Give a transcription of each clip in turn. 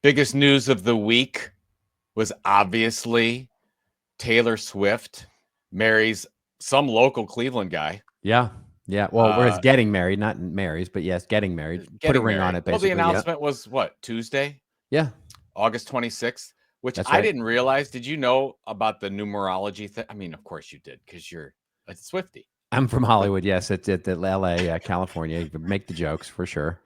Biggest news of the week was obviously Taylor Swift marries some local Cleveland guy. Yeah. Yeah. Well, it's getting married, not marries, but yes, getting married. Put a ring on it, basically. Well, the announcement was what, Tuesday? Yeah. August 26th, which That's I right. didn't realize. Did you know about the numerology thing? I mean, of course you did, because you're a Swiftie. I'm from Hollywood. Yes, it's at LA, California. You can make the jokes for sure.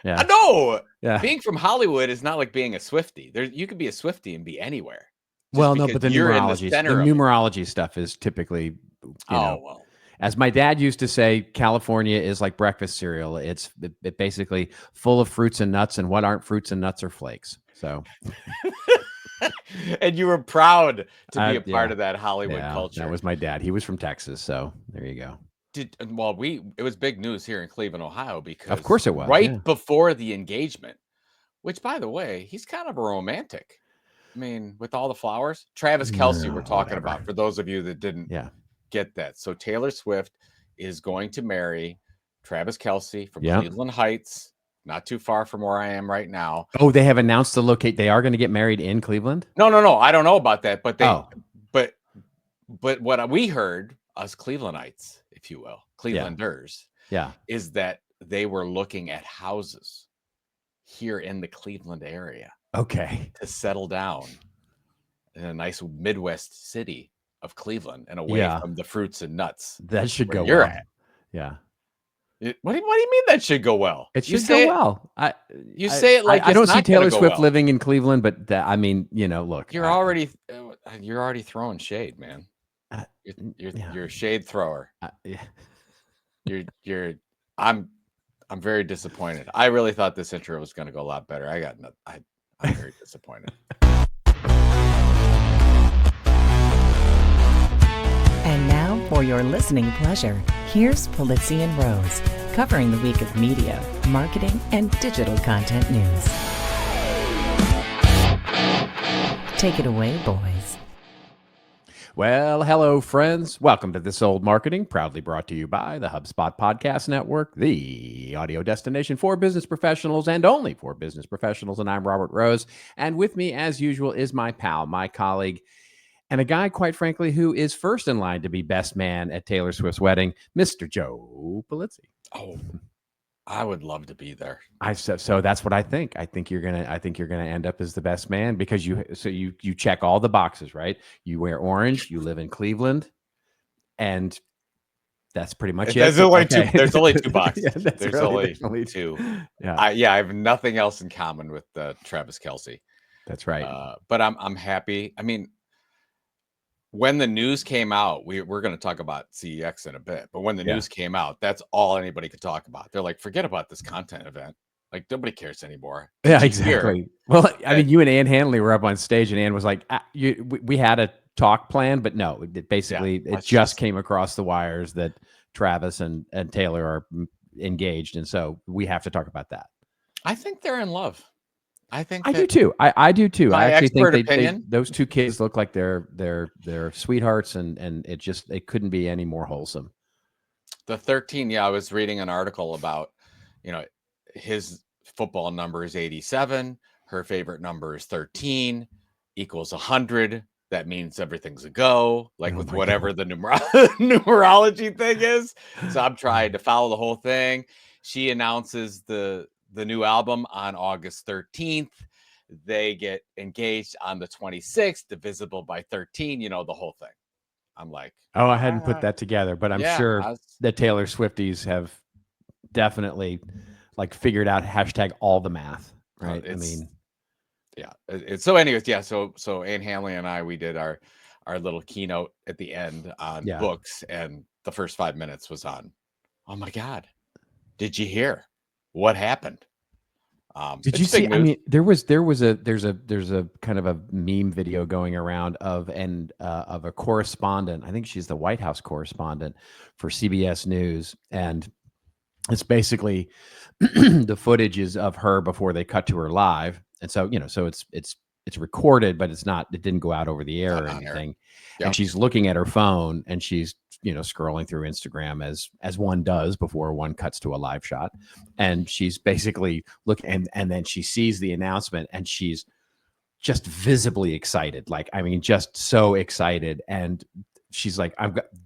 Yeah. No, Yeah. being from Hollywood is not like being a Swiftie. You could be a Swiftie and be anywhere. Well, no, but the numerology, stuff is typically, well, as my dad used to say, California is like breakfast cereal. It's basically full of fruits and nuts, and what aren't fruits and nuts are flakes. So, and you were proud to be a part of that Hollywood culture. That was my dad. He was from Texas, so there you go. It was big news here in Cleveland, Ohio, because of course it was right before the engagement, which, by the way, he's kind of a romantic. I mean, with all the flowers, Travis Kelce, we're talking about, for those of you that didn't get that. So Taylor Swift is going to marry Travis Kelce from Cleveland Heights, not too far from where I am right now. Oh, they have announced the location. They are going to get married in Cleveland? No. I don't know about that, but but what we heard, us Clevelandites, if you will, Clevelanders, is that they were looking at houses here in the Cleveland area. Okay. To settle down in a nice Midwest city of Cleveland and away from the fruits and nuts. That should go well. At. Yeah. What do you mean that should go well? It should go well. You say it like I don't see Taylor Swift living in Cleveland, but look, you're already throwing shade, man. You're a shade thrower. I'm very disappointed. I really thought this intro was going to go a lot better. I'm very disappointed. And now, for your listening pleasure, here's Kelce and Rose, covering the week of media, marketing, and digital content news. Take it away, boys. Well, hello, friends. Welcome to This Old Marketing, proudly brought to you by the HubSpot Podcast Network, the audio destination for business professionals and only for business professionals. And I'm Robert Rose. And with me, as usual, is my pal, my colleague, and a guy, quite frankly, who is first in line to be best man at Taylor Swift's wedding, Mr. Joe Pulizzi. Oh, I would love to be there. So that's what I think. I think you're gonna end up as the best man because you check all the boxes, right? You wear orange, you live in Cleveland, and that's pretty much it. There's only two boxes. There's only two. Yeah, I have nothing else in common with Travis Kelce. That's right. But I'm happy. I mean, when the news came out, we're going to talk about CEX in a bit, but when the news came out, that's all anybody could talk about. They're like, forget about this content event. Like, nobody cares anymore. Yeah, exactly. Well, I mean, you and Ann Hanley were up on stage, and Ann was like, we had a talk plan, but no, it just came across the wires that Travis and Taylor are engaged, and so we have to talk about that. I think they're in love. I do too. I do too. I actually think those two kids look like they're sweethearts, and it couldn't be any more wholesome. The 13, I was reading an article about, his football number is 87, her favorite number is 13, equals 100. That means everything's a go, with whatever the numerology thing is. So I'm trying to follow the whole thing. She announces the new album on August 13th. They get engaged on the 26th, divisible by 13, the whole thing. I'm like, oh, I hadn't put that together, but I'm sure the Taylor Swifties have definitely figured out #all the math, right? So anyways, so Ann Hanley and I, we did our little keynote at the end on books, and the first 5 minutes was on, oh my God, did you hear what happened? Did you see? I mean, there's a kind of a meme video going around of a correspondent. I think she's the White House correspondent for CBS News, and it's basically the footage is of her before they cut to her live, and so so it's recorded, but it didn't go out over the air or anything. Yeah. And she's looking at her phone, and she's scrolling through Instagram as one does before one cuts to a live shot. And she's basically looking, and then she sees the announcement, and she's just visibly excited. Like, I mean, just so excited. And she's like,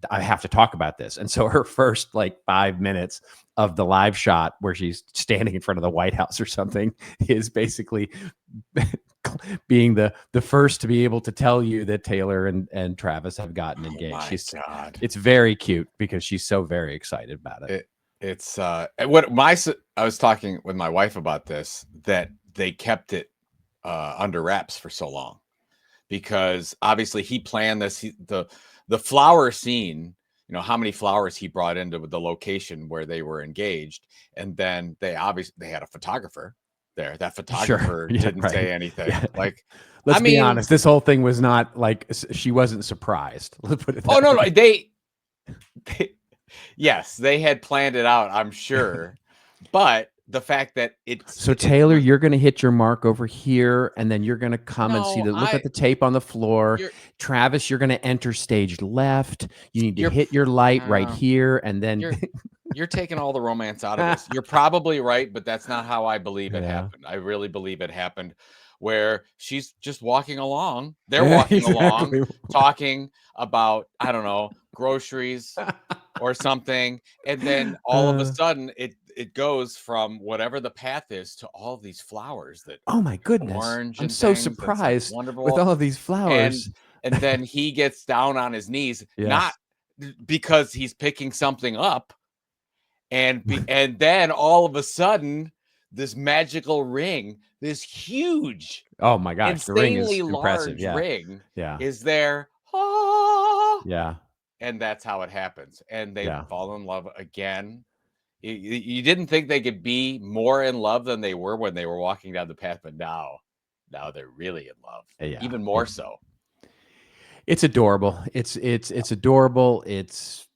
I have to talk about this. And so her first like 5 minutes of the live shot where she's standing in front of the White House or something is basically being the first to be able to tell you that Taylor and Travis have gotten engaged. God. It's very cute because she's so very excited about it. It's I was talking with my wife about this, that they kept it under wraps for so long, because obviously he planned this. The flower scene, how many flowers he brought into the location where they were engaged, and then they had a photographer there. That photographer didn't say anything. Yeah. Like, let's be honest, this whole thing was not like, she wasn't surprised. Let's put it that way. No, they yes, they had planned it out, I'm sure, but the fact that Taylor, you're going to hit your mark over here, and then you're going to come and see look at the tape on the floor. Travis, you're going to enter stage left. You need to hit your light right here, and then you're taking all the romance out of this. You're probably right, but that's not how I believe it happened. I really believe it happened where she's just walking along. They're walking along, talking about, I don't know, groceries or something, and then all of a sudden it goes from whatever the path is to all these flowers that, oh my goodness, orange. I'm so surprised with all of these flowers. And then he gets down on his knees, not because he's picking something up, and then all of a sudden this magical ring, this huge, oh my gosh, the ring is impressive. Ring is there. And that's how it happens, and they fall in love again. You didn't think they could be more in love than they were when they were walking down the path, but now they're really in love, even more so. It's adorable. It's adorable. It's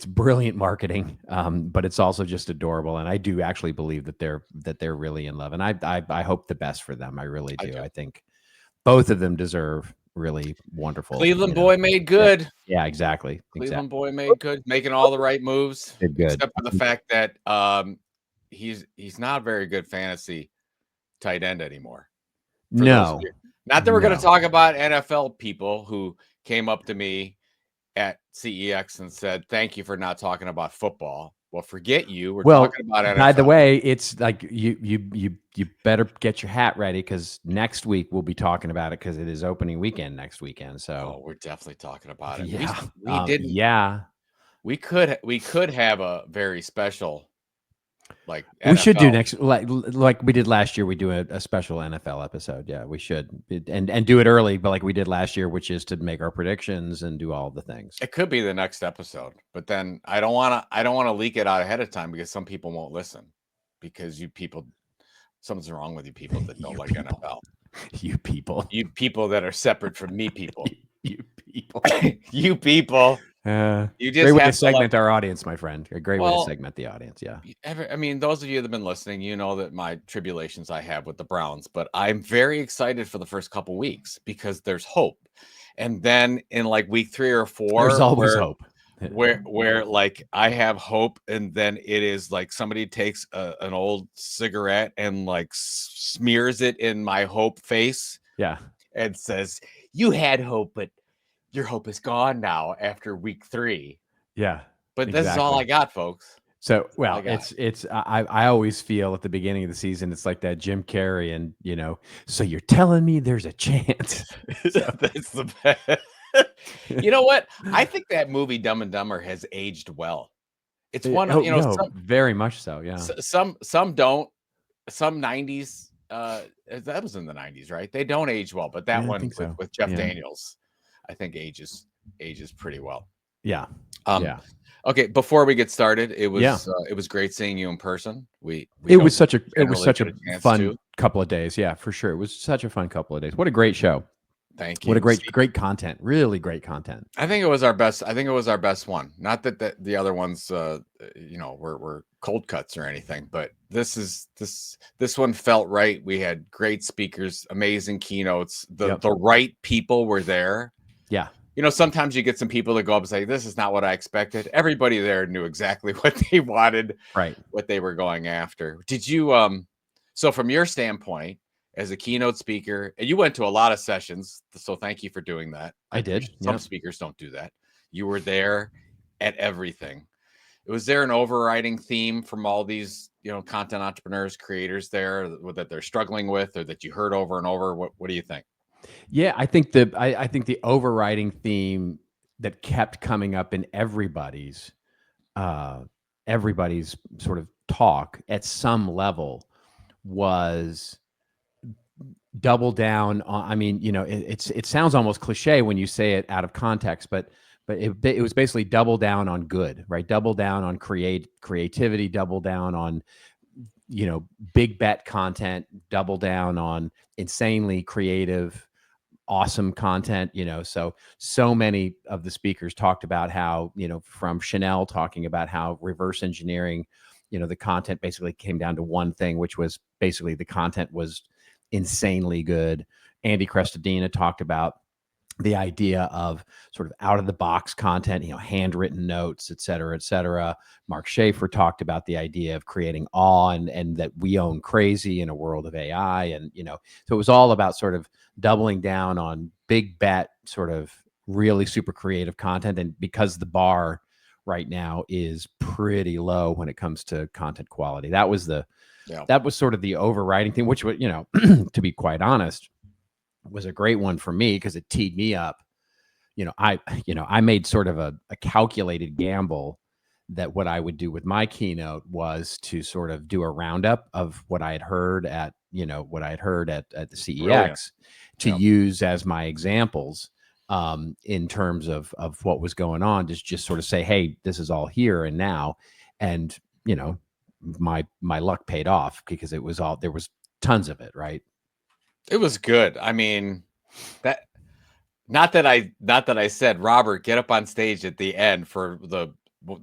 brilliant marketing, but it's also just adorable. And I do actually believe that they're really in love, and I hope the best for them. I really do. I think both of them deserve really wonderful. Cleveland boy made good. Yeah, exactly. Cleveland boy made good, making all the right moves. Did good. Except for the fact that he's not a very good fantasy tight end anymore. No. Not that we're going to talk about NFL people who came up to me at CEX and said, "Thank you for not talking about football." Well, forget you. We're talking about NFL. By the way, it's like you better get your hat ready, because next week we'll be talking about it, because it is opening weekend next weekend. So we're definitely talking about it. Yeah, we didn't. Yeah, we could have a very special, like, we should do next, like we did last year. We do a special NFL episode. Yeah, we should, and do it early, but like we did last year, which is to make our predictions and do all the things. It could be the next episode, but then I don't want to leak it out ahead of time, because some people won't listen, because something's wrong with you people that don't like NFL. You people that are separate from me people. you people. You people. You just great way to segment our audience, my friend. A great way to segment the audience. Yeah. I mean, those of you that have been listening, you know that my tribulations I have with the Browns, but I'm very excited for the first couple weeks, because there's hope. And then in like week 3 or 4, there's always hope. where like I have hope, and then it is like somebody takes an old cigarette and like smears it in my hope face. Yeah. And says, "You had hope, but your hope is gone now after week 3." Yeah. But this is all I got, folks. So, well, I always feel at the beginning of the season, it's like that Jim Carrey, and so you're telling me there's a chance. That's the best. You know what? I think that movie Dumb and Dumber has aged well. It's one of, very much so. Yeah. Some don't. Some 90s. That was in the 90s, right? They don't age well, but that one with Jeff Daniels, I think ages pretty well. Yeah. Okay, before we get started, it was great seeing you in person. It was such a fun couple of days. Yeah, for sure. It was such a fun couple of days. What a great show. Thank you. What a great content. Really great content. I think it was our best. I think it was our best one. Not that the other ones were cold cuts or anything, but this one felt right. We had great speakers, amazing keynotes. The right people were there. Yeah. sometimes you get some people that go up and say, this is not what I expected. Everybody there knew exactly what they wanted, Right. what they were going after. Did you, so from your standpoint as a keynote speaker, and you went to a lot of sessions, so thank you for doing that. I did. Some speakers don't do that. You were there at everything. Was there an overriding theme from all these, content entrepreneurs, creators there that they're struggling with, or that you heard over and over? What do you think? Yeah, I think I think the overriding theme that kept coming up in everybody's sort of talk at some level was double down on, I mean, it sounds almost cliche when you say it out of context, but it was basically double down on good, right? Double down on creativity, double down on, big bet content, double down on insanely creative, awesome content, so many of the speakers talked about how, from Chanel talking about how reverse engineering, the content basically came down to one thing, which was basically the content was insanely good. Andy Crestodina talked about the idea of sort of out of the box content, handwritten notes, et cetera, et cetera. Mark Schaefer talked about the idea of creating awe and that we own crazy in a world of AI. And, so it was all about sort of doubling down on big bet, sort of really super creative content. And because the bar right now is pretty low when it comes to content quality, that was sort of the overriding thing, which would, to be quite honest, was a great one for me because it teed me up. I made sort of a calculated gamble that what I would do with my keynote was to sort of do a roundup of what I had heard at the CEX. Brilliant. To use as my examples in terms of what was going on, just sort of say, hey, this is all here and now. And, my luck paid off because there was tons of it, right? It was good. I mean, not that I said, Robert, get up on stage at the end for the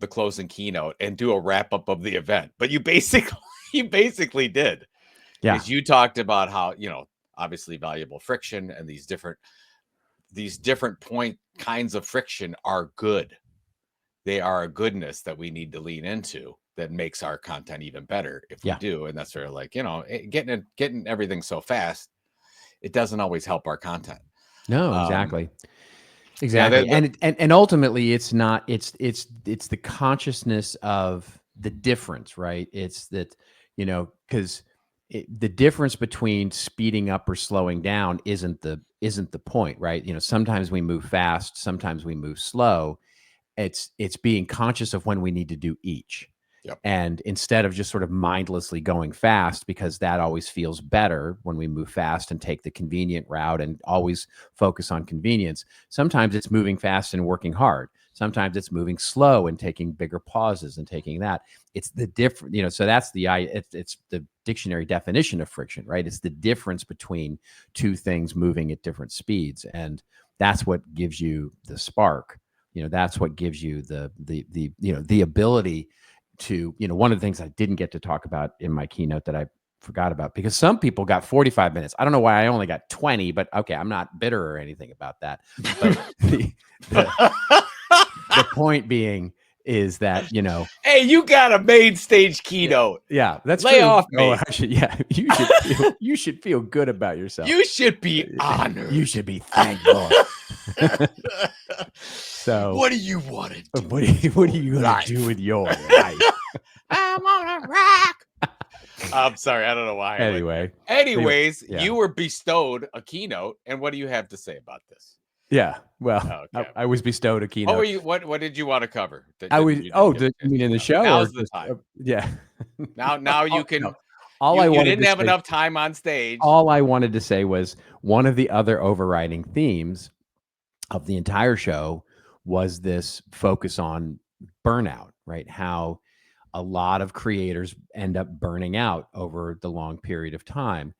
closing keynote and do a wrap up of the event, but you basically did. Yeah. Because you talked about how, obviously valuable friction and these different point kinds of friction are good. They are a goodness that we need to lean into that makes our content even better if we do. And that's sort of like, getting everything so fast, it doesn't always help our content. No, exactly. Exactly. And ultimately it's not, it's the consciousness of the difference, right? It's that, because the difference between speeding up or slowing down isn't the point, right? Sometimes we move fast, sometimes we move slow. It's being conscious of when we need to do each. Yep. And instead of just sort of mindlessly going fast, because that always feels better when we move fast and take the convenient route and always focus on convenience. Sometimes it's moving fast and working hard. Sometimes it's moving slow and taking bigger pauses and taking that. It's the different, so that's it's the dictionary definition of friction, right? It's the difference between two things moving at different speeds. And that's what gives you the spark. That's what gives you the ability to, one of the things I didn't get to talk about in my keynote that I forgot about, because some people got 45 minutes. I don't know why I only got 20, but okay, I'm not bitter or anything about that. But the point being is that, hey, you got a main stage keynote. Yeah, that's lay true. off Oh, me. You should feel good about yourself. You should be honored. You should be thankful. So what do you want to do? What are you going to do with your life? I'm on a rock. I'm sorry, I don't know why. Anyways, you were bestowed a keynote, and what do you have to say about this? Yeah, well, okay. I was bestowed a keynote. What did you want to cover? You mean in the show? Now's the time. Yeah. Now you can. No. You didn't have enough time on stage. All I wanted to say was one of the other overriding themes of the entire show was this focus on burnout, right? How a lot of creators end up burning out over the long period of time.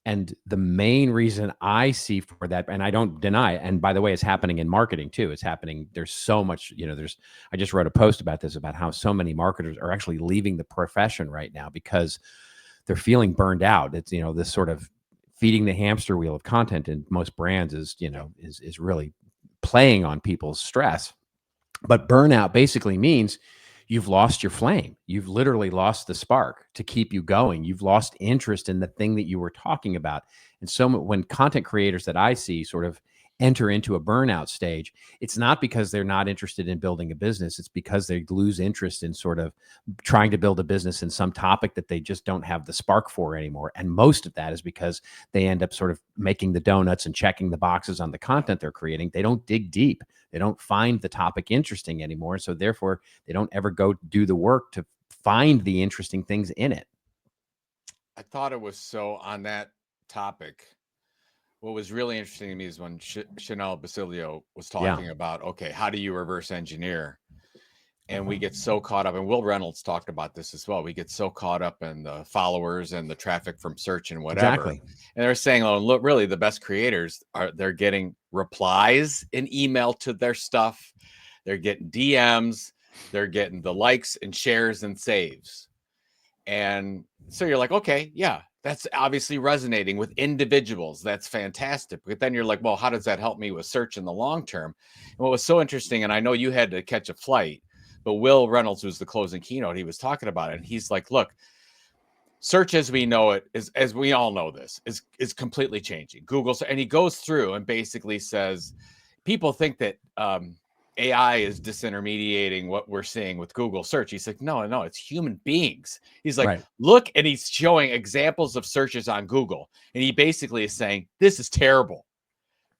And the main reason I see for that, and I don't deny it, and by the way, it's happening in marketing too. It's happening. There's so much, I just wrote a post about this, about how so many marketers are actually leaving the profession right now because they're feeling burned out. It's, this sort of feeding the hamster wheel of content in most brands is really playing on people's stress. But burnout basically means you've lost your flame. You've literally lost the spark to keep you going. You've lost interest in the thing that you were talking about. And so when content creators that I see sort of enter into a burnout stage, it's not because they're not interested in building a business. It's because they lose interest in sort of trying to build a business in some topic that they just don't have the spark for anymore. And most of that is because they end up sort of making the donuts and checking the boxes on the content they're creating. They don't dig deep. They don't find the topic interesting anymore. So therefore, they don't ever go do the work to find the interesting things in it. I thought it was so on that topic. What was really interesting to me is when Chanel Basilio was talking about, okay, how do you reverse engineer? And we get so caught up, and Will Reynolds talked about this as well. We get so caught up in the followers and the traffic from search and whatever. Exactly. And they're saying, oh, look, really the best creators they're getting replies in email to their stuff. They're getting DMs. They're getting the likes and shares and saves. And so you're like, okay, yeah, that's obviously resonating with individuals. That's fantastic. But then you're like, well, how does that help me with search in the long term? And what was so interesting, and I know you had to catch a flight, but Will Reynolds, who's the closing keynote, he was talking about it. And he's like, look, search as we know it, is, as we all know this, is completely changing. Google, and he goes through and basically says, people think that AI is disintermediating what we're seeing with Google search. He's like, no, it's human beings. He's like, look, and he's showing examples of searches on Google. And he basically is saying, this is terrible.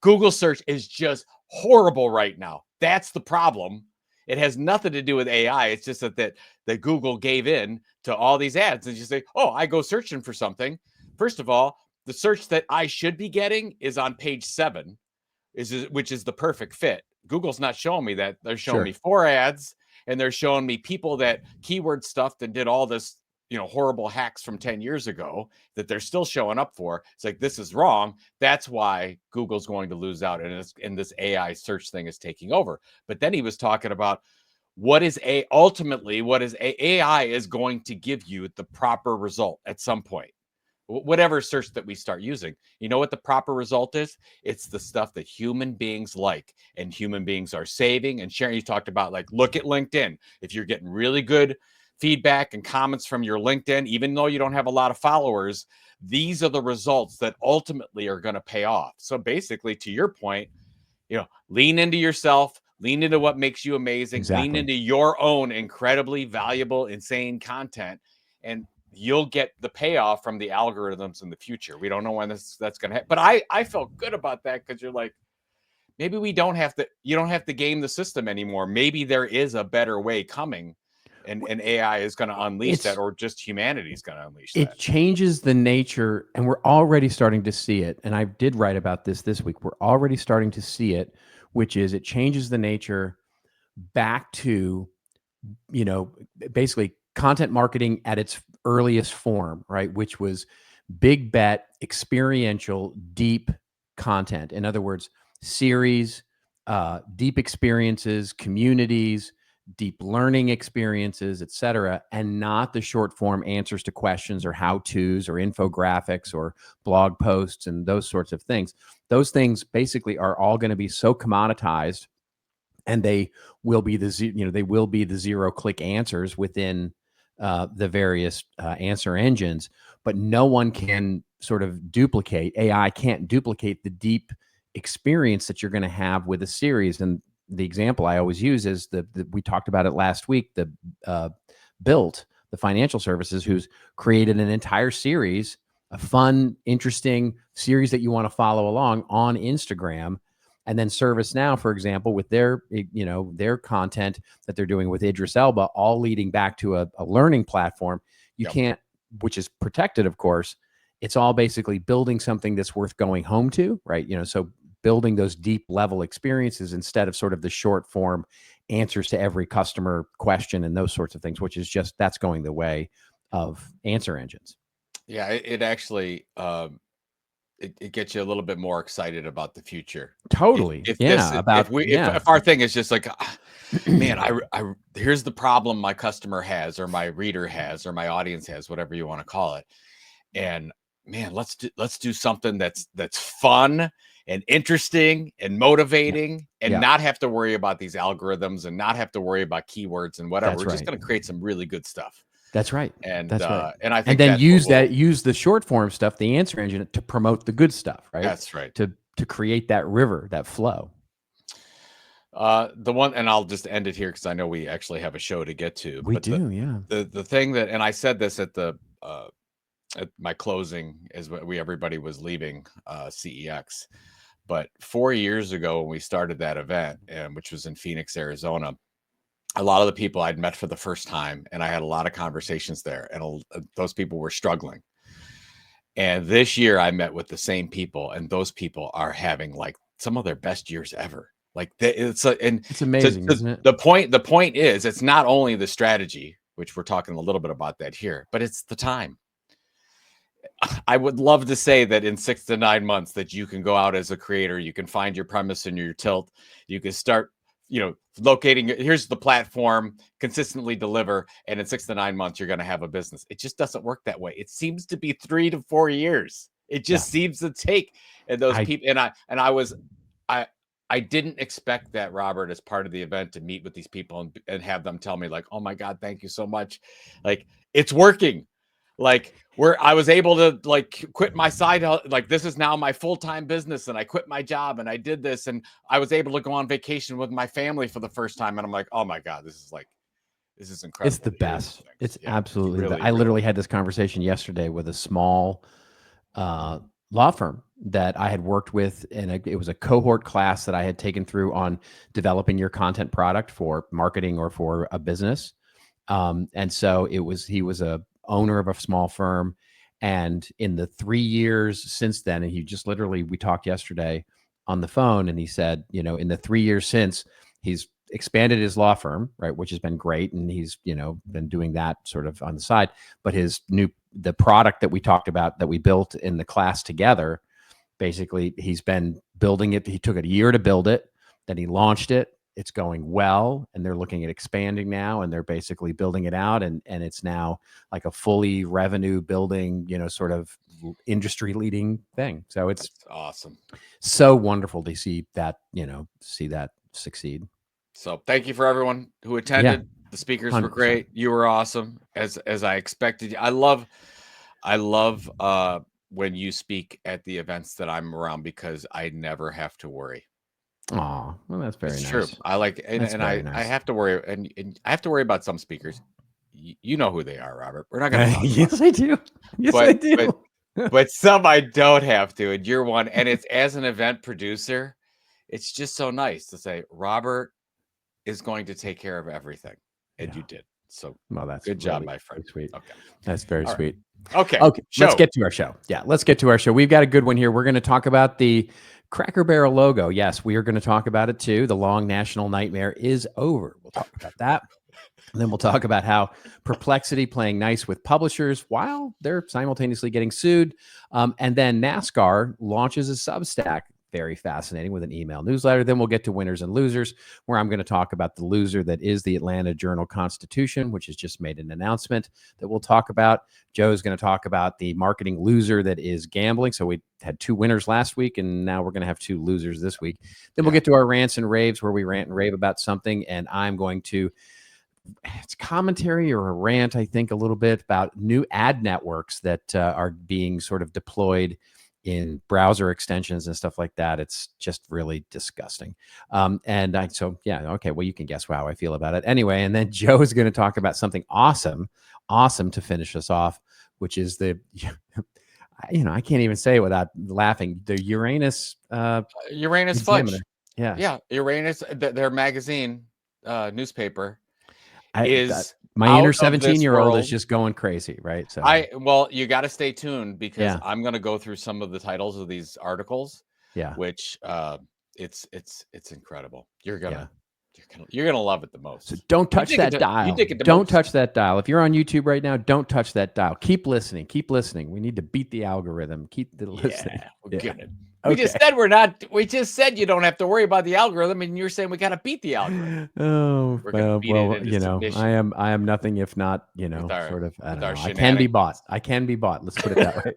Google search is just horrible right now. That's the problem. It has nothing to do with AI. It's just that Google gave in to all these ads. And you say, oh, I go searching for something. First of all, the search that I should be getting is on page 7, which is the perfect fit. Google's not showing me that. They're showing me 4 ads, and they're showing me people that keyword stuffed and did all this, horrible hacks from 10 years ago that they're still showing up for. It's like, this is wrong. That's why Google's going to lose out. And this AI search thing is taking over. But then he was talking about ultimately what is AI is going to give you the proper result at some point. Whatever search that we start using, you know what the proper result is? It's the stuff that human beings like and human beings are saving and sharing. You talked about, like, look at LinkedIn. If you're getting really good feedback and comments from your LinkedIn, even though you don't have a lot of followers, these are the results that ultimately are going to pay off. So basically, to your point, lean into yourself, lean into what makes you amazing, lean into your own incredibly valuable, insane content, and you'll get the payoff from the algorithms in the future. We don't know when that's going to happen. But I felt good about that, because you're like, maybe you don't have to game the system anymore. Maybe there is a better way coming, and AI is going to unleash that, or just humanity is going to unleash that. It changes the nature, and we're already starting to see it. And I did write about this week. We're already starting to see it, which is it changes the nature back to, basically content marketing at its earliest form, right? Which was big bet, experiential, deep content. In other words, series, deep experiences, communities, deep learning experiences, et cetera, and not the short form answers to questions or how-tos or infographics or blog posts and those sorts of things. Those things basically are all going to be so commoditized, and they will be the zero-click answers within the various answer engines, but no one can sort of duplicate. AI can't duplicate the deep experience that you're going to have with a series. And the example I always use is we talked about it last week, the Built, the financial services, who's created an entire series, a fun, interesting series that you want to follow along on Instagram. And then ServiceNow, for example, with their content that they're doing with Idris Elba, all leading back to a learning platform. You can't, which is protected, of course. It's all basically building something that's worth going home to, right? So building those deep level experiences instead of sort of the short form answers to every customer question and those sorts of things, which is that's going the way of answer engines. Yeah, it actually it gets you a little bit more excited about the future. Totally. If our thing is just like, man, here's the problem my customer has, or my reader has, or my audience has, whatever you want to call it, and man, let's do something that's fun and interesting and motivating and Yeah. not have to worry about these algorithms and not have to worry about keywords and whatever. That's We're just right. going to create some really good stuff. That's right. And That's right. And I think And then that's use what use the short form stuff, the answer engine, to promote the good stuff, right? That's right. To create that river, that flow. The one, and I'll just end it here because I know we actually have a show to get to. We do, yeah. The thing that, and I said this at my closing, is when everybody was leaving CEX, but 4 years ago when we started that event, which was in Phoenix, Arizona, a lot of the people I'd met for the first time, and I had a lot of conversations there, and those people were struggling. And this year I met with the same people, and those people are having like some of their best years ever. Like it's amazing, isn't it? The point is, it's not only the strategy, which we're talking a little bit about that here, but it's the time. I would love to say that in 6 to 9 months that you can go out as a creator, you can find your premise and your tilt, you can start, locating, here's the platform, consistently deliver, and in 6 to 9 months you're going to have a business. It just doesn't work that way. It seems to be 3 to 4 years. It just seems to take, and those people, I didn't expect that, Robert, as part of the event, to meet with these people and have them tell me like, oh my God, thank you so much. Like, it's working. Like, I was able to like quit my side, like this is now my full-time business, and I quit my job and I did this, and I was able to go on vacation with my family for the first time. And I'm like, oh my God, this is incredible. It's the best. It's absolutely really, I literally had this conversation yesterday with a small law firm that I had worked with, and it was a cohort class that I had taken through on developing your content product for marketing or for a business. And so he was a owner of a small firm, and in the 3 years since then, and we talked yesterday on the phone, and he said, in the 3 years since, he's expanded his law firm, right, which has been great, and he's been doing that sort of on the side. But the product that we talked about, that we built in the class together, basically he's been building it. He took it a year to build it, then he launched it. It's going well, and they're looking at expanding now, and they're basically building it out, and it's now like a fully revenue building, sort of industry leading thing. So it's awesome. So wonderful to see that, succeed. So thank you for everyone who attended. Yeah. The speakers 100%. Were great. You were awesome, as I expected. I love when you speak at the events that I'm around, because I never have to worry. Oh, well, that's very nice. True. I like, and I have to worry, and I have to worry about some speakers. You know who they are, Robert. We're not going to talk about Yes, I do. Yes, I do. But some I don't have to, and you're one. And it's, as an event producer, it's just so nice to say, Robert is going to take care of everything, and you did. So, well, that's good job, my friend. Sweet. Okay, that's very sweet. Right. Okay. Let's get to our show. Yeah, let's get to our show. We've got a good one here. We're going to talk about the Cracker Barrel logo. Yes, we are going to talk about it too. The long national nightmare is over. We'll talk about that. And then we'll talk about how Perplexity playing nice with publishers while they're simultaneously getting sued. And then NASCAR launches a Substack. Very fascinating, with an email newsletter. Then we'll get to winners and losers, where I'm going to talk about the loser that is the Atlanta Journal-Constitution, which has just made an announcement that we'll talk about. Joe's going to talk about the marketing loser that is gambling. So we had 2 winners last week, and now we're going to have 2 losers this week. Then we'll get to our rants and raves, where we rant and rave about something. And I'm going to, it's commentary or a rant, I think, a little bit about new ad networks that are being sort of deployed in browser extensions and stuff like that. It's just really disgusting. Well, you can guess how I feel about it. Anyway, and then Joe is going to talk about something awesome to finish us off, which is the, I can't even say it without laughing. The Uranus Fudge. Yeah. Yeah. Uranus, their magazine, newspaper my inner 17-year-old is just going crazy, right? So you got to stay tuned, because I'm going to go through some of the titles of these articles. Yeah, which it's incredible. You're gonna love it the most. So don't touch that dial. Don't touch that dial. If you're on YouTube right now, don't touch that dial. Keep listening. Keep listening. We need to beat the algorithm. Keep the listening. We're good. We just said we're not. We just said you don't have to worry about the algorithm, and you're saying we got to beat the algorithm. Oh, I am nothing if not, I can be bought. Let's put it that way.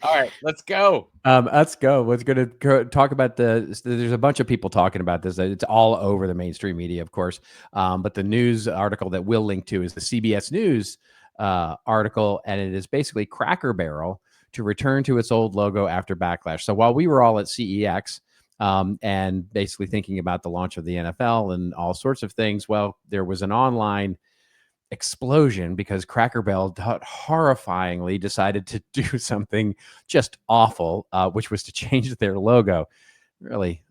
All right, let's go. Let's go. Let's go to talk about there's a bunch of people talking about this. It's all over the mainstream media, of course. But the news article that we'll link to is the CBS News article, and it is basically Cracker Barrel to return to its old logo after Backlash. So while we were all at CEX and basically thinking about the launch of the NFL and all sorts of things, well, there was an online explosion because Cracker Barrel horrifyingly decided to do something just awful, which was to change their logo. Really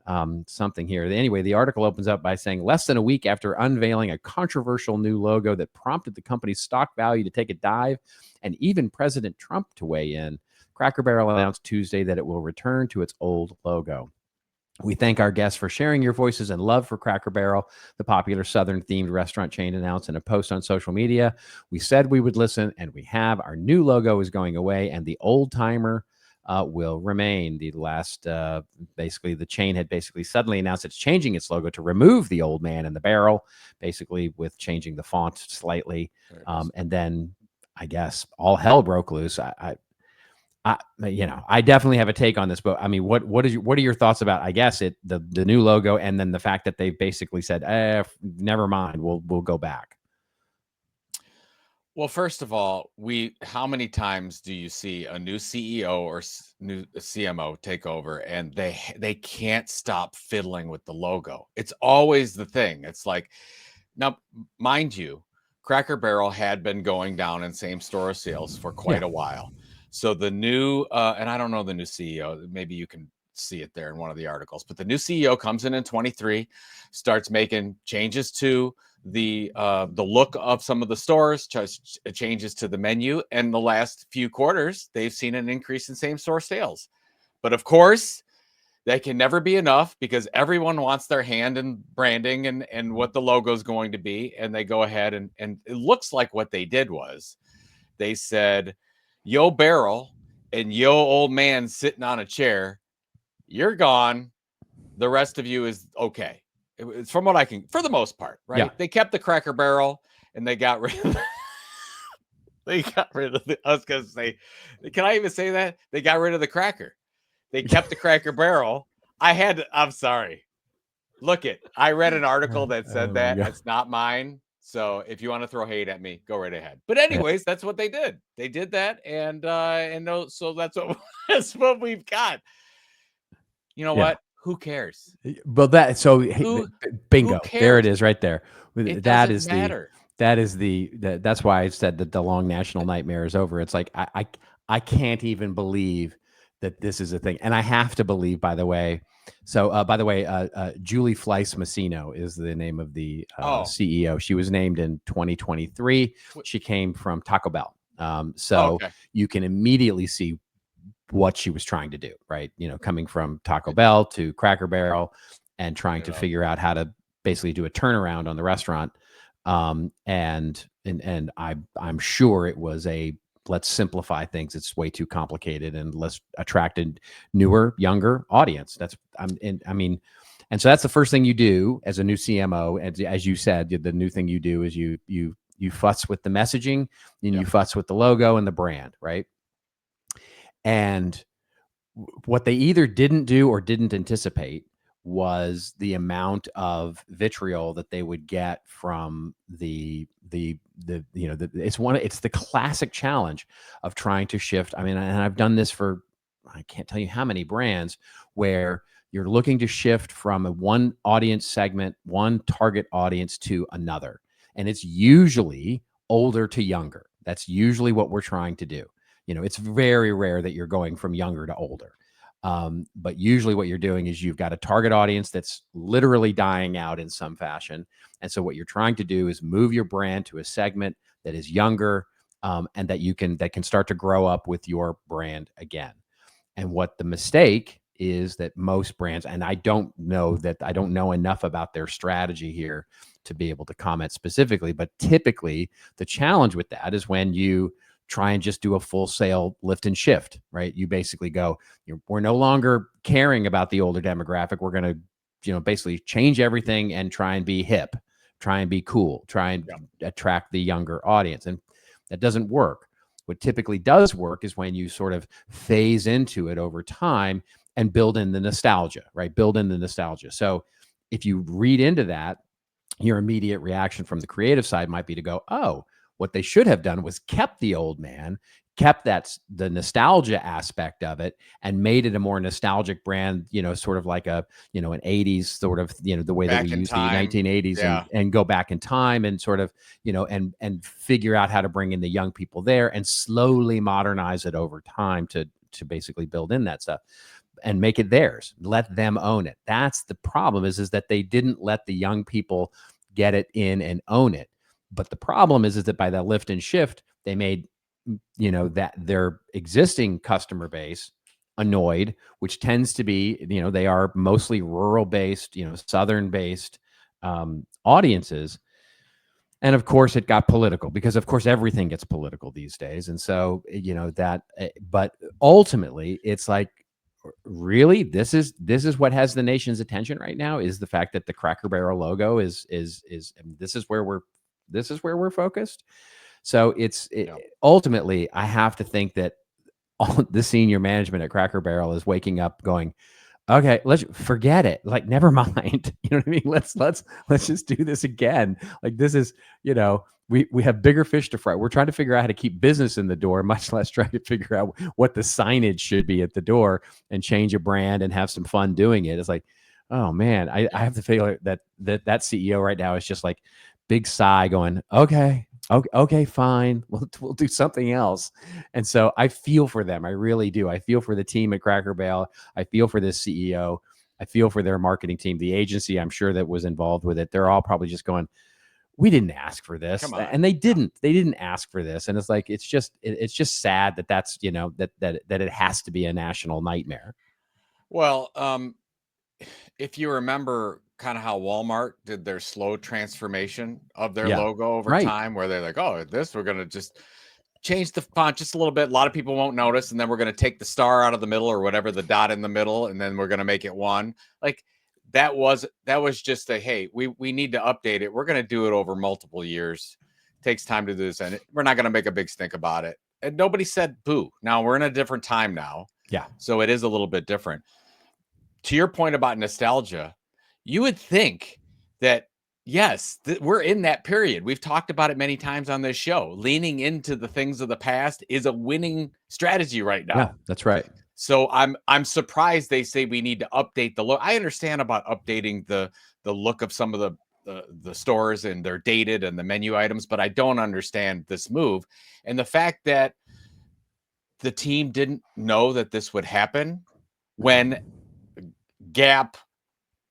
something here. Anyway, the article opens up by saying less than a week after unveiling a controversial new logo that prompted the company's stock value to take a dive and even President Trump to weigh in, Cracker Barrel announced Tuesday that it will return to its old logo. We thank our guests for sharing your voices and love for Cracker Barrel, the popular Southern-themed restaurant chain announced in a post on social media. We said we would listen, and we have. Our new logo is going away, and the old-timer will remain. The last, basically, the chain had basically suddenly announced it's changing its logo to remove the old man in the barrel, basically with changing the font slightly. And then, I guess, all hell broke loose. I definitely have a take on this, but I mean, what are your thoughts about, I guess, the new logo, and then the fact that they've basically said, never mind, we'll go back. Well, first of all, how many times do you see a new CEO or new CMO take over and they can't stop fiddling with the logo? It's always the thing. It's like, now, mind you, Cracker Barrel had been going down in same store sales for quite a while. So the new, and I don't know the new CEO, maybe you can see it there in one of the articles, but the new CEO comes in 23, starts making changes to the look of some of the stores, changes to the menu, and the last few quarters, they've seen an increase in same store sales. But of course, that can never be enough because everyone wants their hand in branding and what the logo is going to be. And they go ahead and it looks like what they did was they said, yo barrel and yo old man sitting on a chair, you're gone. The rest of you is okay. It's from what I can, for the most part, right? Yeah. They kept the Cracker Barrel and they got rid of I was going to say, can I even say that? They got rid of the cracker. They kept the Cracker Barrel. I'm sorry. Look I read an article that said that. It's not mine. So if you want to throw hate at me, go right ahead. But anyways, that's what they did. They did that, so that's what we've got. You know what? Who cares? Well, bingo. There it is, right there. That's why I said that the long national nightmare is over. It's like I can't even believe that this is a thing, and I have to believe. By the way, Julie Fleiss-Massino is the name of the CEO. She was named in 2023. She came from Taco Bell. You can immediately see what she was trying to do, right? Coming from Taco Bell to Cracker Barrel and trying to figure out how to basically do a turnaround on the restaurant. And I'm sure it was let's simplify things. It's way too complicated, and let's attract a newer, younger audience. And so that's the first thing you do as a new CMO. As you said, the new thing you do is you fuss with the messaging, and you fuss with the logo and the brand, right? And what they either didn't do or didn't anticipate was the amount of vitriol that they would get from it's the classic challenge of trying to shift. I mean, and I've done this for, I can't tell you how many brands, where you're looking to shift from one audience segment, one target audience to another. And it's usually older to younger. That's usually what we're trying to do. It's very rare that you're going from younger to older. But usually what you're doing is you've got a target audience that's literally dying out in some fashion. And so what you're trying to do is move your brand to a segment that is younger, and that can start to grow up with your brand again. And what the mistake is that most brands, and I don't know enough about their strategy here to be able to comment specifically, but typically the challenge with that is when you try and just do a full sale lift and shift, right? You basically go, we're no longer caring about the older demographic. We're going to, basically change everything and try and be hip, try and be cool, try and attract the younger audience. And that doesn't work. What typically does work is when you sort of phase into it over time and build in the nostalgia, right? Build in the nostalgia. So if you read into that, your immediate reaction from the creative side might be to go, oh, what they should have done was kept the old man, kept the nostalgia aspect of it, and made it a more nostalgic brand, sort of like an 80s sort of, the way that we Back in use the time. 1980s, Yeah. and go back in time and sort of, and figure out how to bring in the young people there and slowly modernize it over time to basically build in that stuff and make it theirs. Let them own it. That's the problem is that they didn't let the young people get it in and own it. But the problem is that by that lift and shift, they made, that their existing customer base annoyed, which tends to be, they are mostly rural based, Southern based audiences. And of course it got political because of course everything gets political these days. And so, but ultimately it's like, really, this is what has the nation's attention right now, is the fact that the Cracker Barrel logo is this is where we're focused. So ultimately, I have to think that all the senior management at Cracker Barrel is waking up going, okay, let's forget it. Like, never mind. You know what I mean? Let's just do this again. Like, this is, we have bigger fish to fry. We're trying to figure out how to keep business in the door, much less trying to figure out what the signage should be at the door and change a brand and have some fun doing it. It's like, oh man, I have to feel that CEO right now is just like big sigh going, okay, fine. We'll do something else. And so I feel for them. I really do. I feel for the team at Cracker Barrel. I feel for this CEO. I feel for their marketing team, the agency, I'm sure, that was involved with it. They're all probably just going, we didn't ask for this. And they didn't ask for this. And it's like, it's just sad that's, that it has to be a national nightmare. Well, if you remember kind of how Walmart did their slow transformation of their logo over time, where they're like, oh, we're going to just change the font just a little bit. A lot of people won't notice. And then we're going to take the star out of the middle or whatever, the dot in the middle. And then we're going to make it one. Like, that was just hey, we need to update it. We're going to do it over multiple years. It takes time to do this. And we're not going to make a big stink about it. And nobody said boo. Now we're in a different time now. Yeah. So it is a little bit different. To your point about nostalgia, you would think that, yes, we're in that period. We've talked about it many times on this show. Leaning into the things of the past is a winning strategy right now. Yeah, that's right. So I'm surprised they say we need to update the look. I understand about updating the look of some of the stores, and they're dated and the menu items, but I don't understand this move. And the fact that the team didn't know that this would happen when Gap,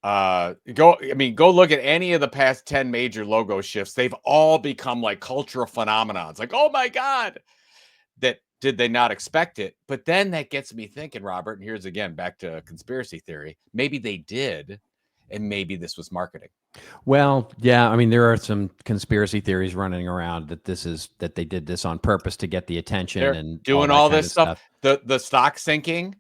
go look at any of the past 10 major logo shifts. They've all become like cultural phenomenons. Like, oh my God, did they not expect it? But then that gets me thinking, Robert, and here's again, back to conspiracy theory. Maybe they did, and maybe this was marketing. Well, yeah, I mean, there are some conspiracy theories running around that they did this on purpose to get the attention. They're and doing all this stuff. The stock sinking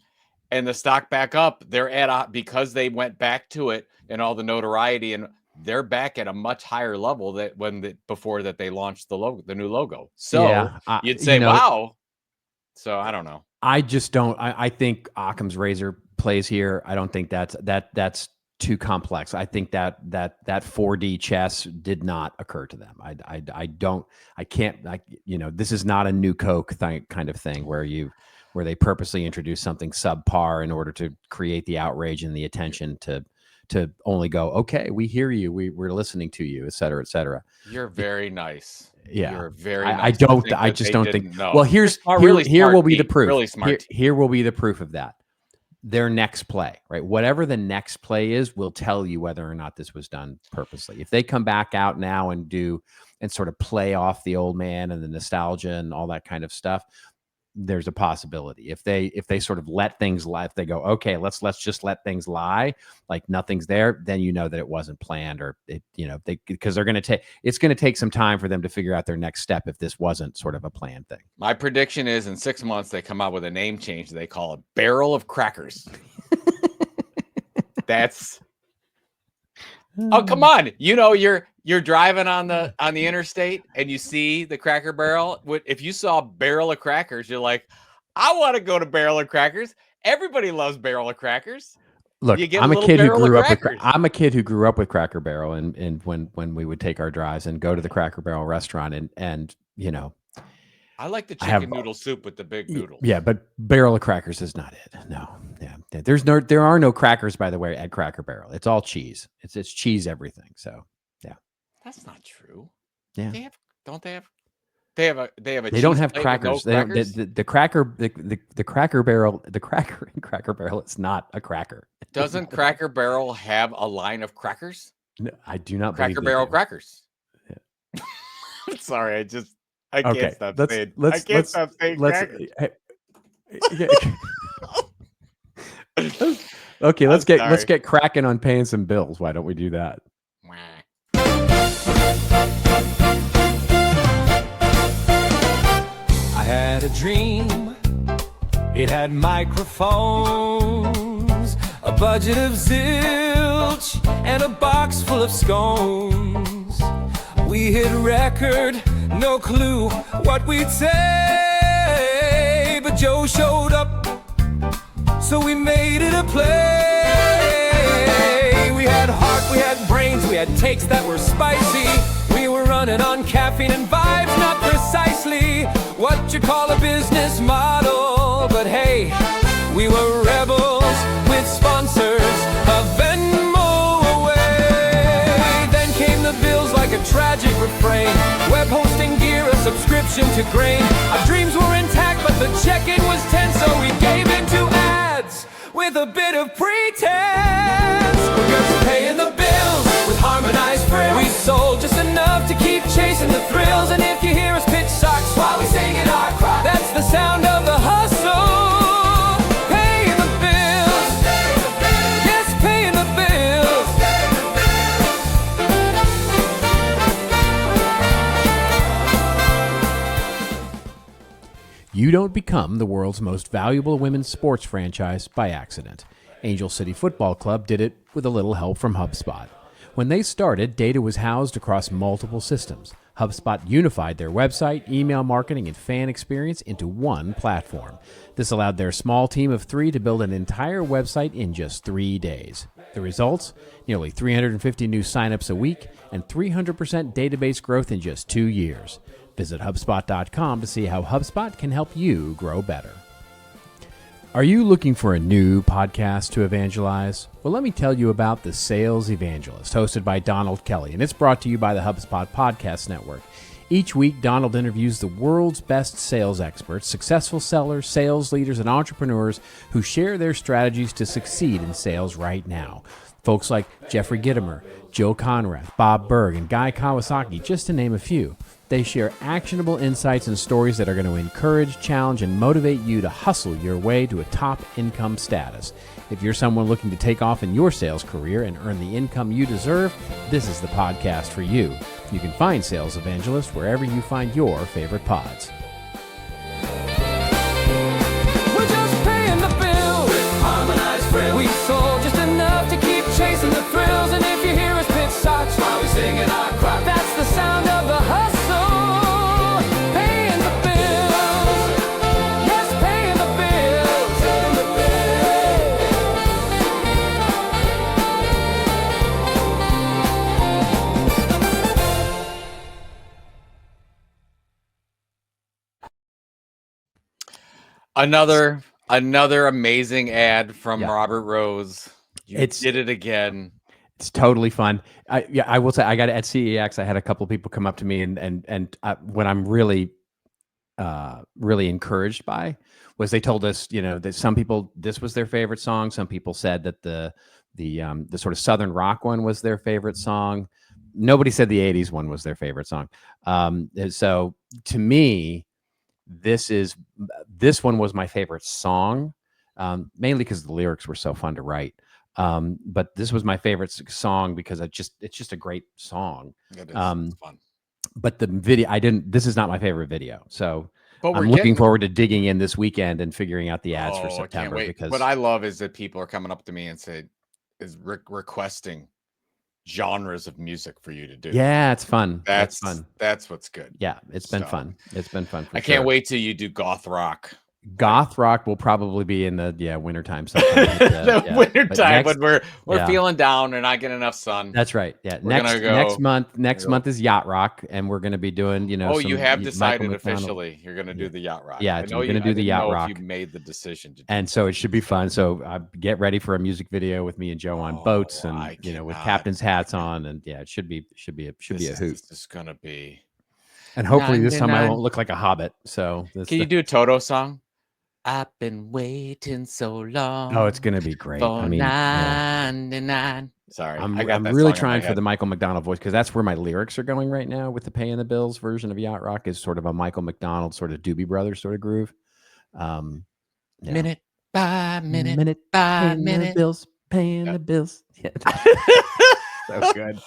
and the stock back up, they're at because they went back to it and all the notoriety, and they're back at a much higher level before they launched the new logo. So yeah, you'd say, wow. So I don't know. I just don't. I think Occam's razor plays here. I don't think that's too complex. I think that 4D chess did not occur to them. I can't. This is not a new Coke kind of thing where they purposely introduce something subpar in order to create the outrage and the attention to only go, okay, we hear you, we're listening to you, et cetera, et cetera. You're very nice. Yeah, you're very nice. I just don't think. Know. Well, here will be the proof. Really smart. Here will be the proof of that. Their next play, right? Whatever the next play is, will tell you whether or not this was done purposely. If they come back out now and sort of play off the old man and the nostalgia and all that kind of stuff, there's a possibility. If they sort of let things lie, if they go, okay, let's just let things lie, like nothing's there, then you know that it wasn't planned, or because it's going to take some time for them to figure out their next step if this wasn't sort of a planned thing. My prediction is in 6 months they come out with a name change. They call it Barrel of Crackers. That's Oh, come on. You're driving on the interstate and you see the Cracker Barrel. If you saw a barrel of crackers, you're like, I want to go to Barrel of Crackers. Everybody loves Barrel of Crackers. Look, You get I'm a a little kid who barrel of grew up with. crackers. I'm a kid who grew up with Cracker Barrel, and when we would take our drives and go to the Cracker Barrel restaurant, and I like the chicken noodle soup with the big noodles. Yeah, but Barrel of Crackers is not it. No, yeah, there are no crackers, by the way, at Cracker Barrel. It's all cheese. It's cheese everything. So yeah, that's not true. Yeah, they have a They don't have cheese plate with crackers. no crackers? The Cracker Barrel. The cracker in Cracker Barrel is not a cracker. Doesn't Cracker Barrel have a line of crackers? No, I do not Cracker believe Barrel do. crackers. Yeah. I'm sorry, I can't stop saying. I can't stop saying crackers. Okay, let's get cracking on paying some bills. Why don't we do that? I had a dream. It had microphones, a budget of zilch, and a box full of scones. We hit record, no clue what we'd say, but Joe showed up, so we made it a play. We had heart, we had brains, we had takes that were spicy. We were running on caffeine and vibes, not precisely what you call a business model. But hey, we were rebels with sponsors, a Venmo away. Then came the bills like a tragic refrain. Web hosting gear, a subscription to grain. Our dreams were intact, but the check-in was tense, so we gave in to ads with a bit of pretense. We're just paying the bills with harmonized frills. We sold just enough to keep chasing the thrills. And if you hear us pitch socks while we sing in our crowd, that's the sound of the hustle. Paying the bills. Yes, paying the bills. You don't become the world's most valuable women's sports franchise by accident. Angel City Football Club did it with a little help from HubSpot. When they started, data was housed across multiple systems. HubSpot unified their website, email marketing, and fan experience into one platform. This allowed their small team of 3 to build an entire website in just 3 days. The results? Nearly 350 new signups a week and 300% database growth in just 2 years. Visit HubSpot.com to see how HubSpot can help you grow better. Are you looking for a new podcast to evangelize? Well, let me tell you about The Sales Evangelist, hosted by Donald Kelly, and it's brought to you by the HubSpot Podcast Network. Each week, Donald interviews the world's best sales experts, successful sellers, sales leaders, and entrepreneurs who share their strategies to succeed in sales right now. Folks like Jeffrey Gitomer, Joe Conrad, Bob Berg, and Guy Kawasaki, just to name a few. They share actionable insights and stories that are going to encourage, challenge, and motivate you to hustle your way to a top income status. If you're someone looking to take off in your sales career and earn the income you deserve, this is the podcast for you. You can find Sales Evangelist wherever you find your favorite pods. We're just paying the bills with harmonized frills. We sold just enough to keep chasing the thrills. And if you hear us pitch socks while we sing in our crowd, that's the sound of the hustle. Paying the bills. Yes, paying the bills. Paying the Another amazing ad from Yeah. Robert Rose. You did it again. It's totally fun. I will say, I got at CEX. I had a couple of people come up to me, and what I'm really encouraged by was they told us, that some people, this was their favorite song. Some people said that the sort of Southern rock one was their favorite song. Nobody said the 80s one was their favorite song. So to me, this one was my favorite song, mainly because the lyrics were so fun to write. But this was my favorite song because it's just a great song. It is. It's fun. But the video, this is not my favorite video. So But I'm looking forward to digging in this weekend and figuring out the ads for I September. can't wait. Because what I love is that people are coming up to me and requesting genres of music for you to do. Yeah, it's fun. That's fun. That's what's good. Yeah, it's been So, fun. It's been fun for I can't sure. wait till you do goth rock. Goth rock will probably be in the wintertime sometime. The wintertime when we're feeling down and not getting enough sun. That's right. Yeah. We're Next month is yacht rock, and we're going to be doing you have decided officially you're going to do the yacht rock. Yeah, we're going to do the yacht rock. If you made the decision to do and so it should be fun. So get ready for a music video with me and Joe on boats, and with captain's hats on, and it should be a hoot. This is going to be, and hopefully this time I won't look like a hobbit. So can you do a Toto song? I've been waiting so long. Oh, it's gonna be great. I mean, 99. Sorry, I'm really trying for the Michael McDonald voice, because that's where my lyrics are going right now with the Paying the Bills version of Yacht Rock, is sort of a Michael McDonald sort of Doobie Brothers sort of groove. Minute by minute by minute. Paying the bills. Yeah. So good.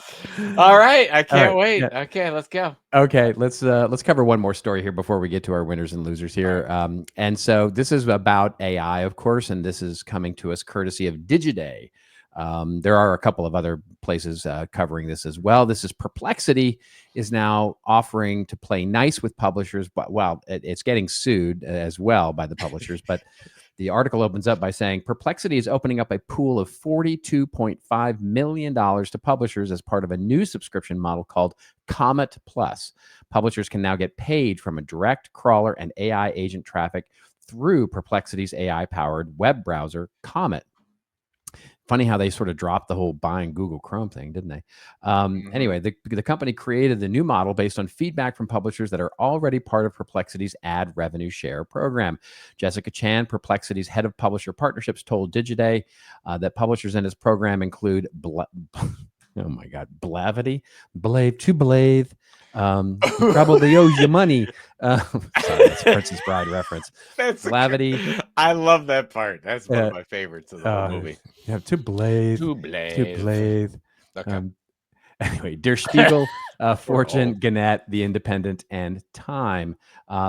All right, I can't wait. Yeah. Okay, let's go. Okay, let's cover one more story here before we get to our winners and losers here. And so this is about AI, of course, and this is coming to us courtesy of Digiday. There are a couple of other places covering this as well. This is Perplexity is now offering to play nice with publishers, but it's getting sued as well by the publishers. But the article opens up by saying Perplexity is opening up a pool of $42.5 million to publishers as part of a new subscription model called Comet Plus. Publishers can now get paid from a direct crawler and AI agent traffic through Perplexity's AI-powered web browser, Comet. Funny how they sort of dropped the whole buying Google Chrome thing, didn't they? Anyway, the company created the new model based on feedback from publishers that are already part of Perplexity's ad revenue share program. Jessica Chan, Perplexity's head of publisher partnerships, told Digiday that publishers in his program include Blavity, Blave, Trouble the owes you money. Sorry, that's Princess Bride reference. That's Blavity. I love that part. That's one of my favorites of the whole movie. Yeah, to Blave. Okay. Anyway, Der Spiegel, Fortune, Gannett, The Independent, and Time.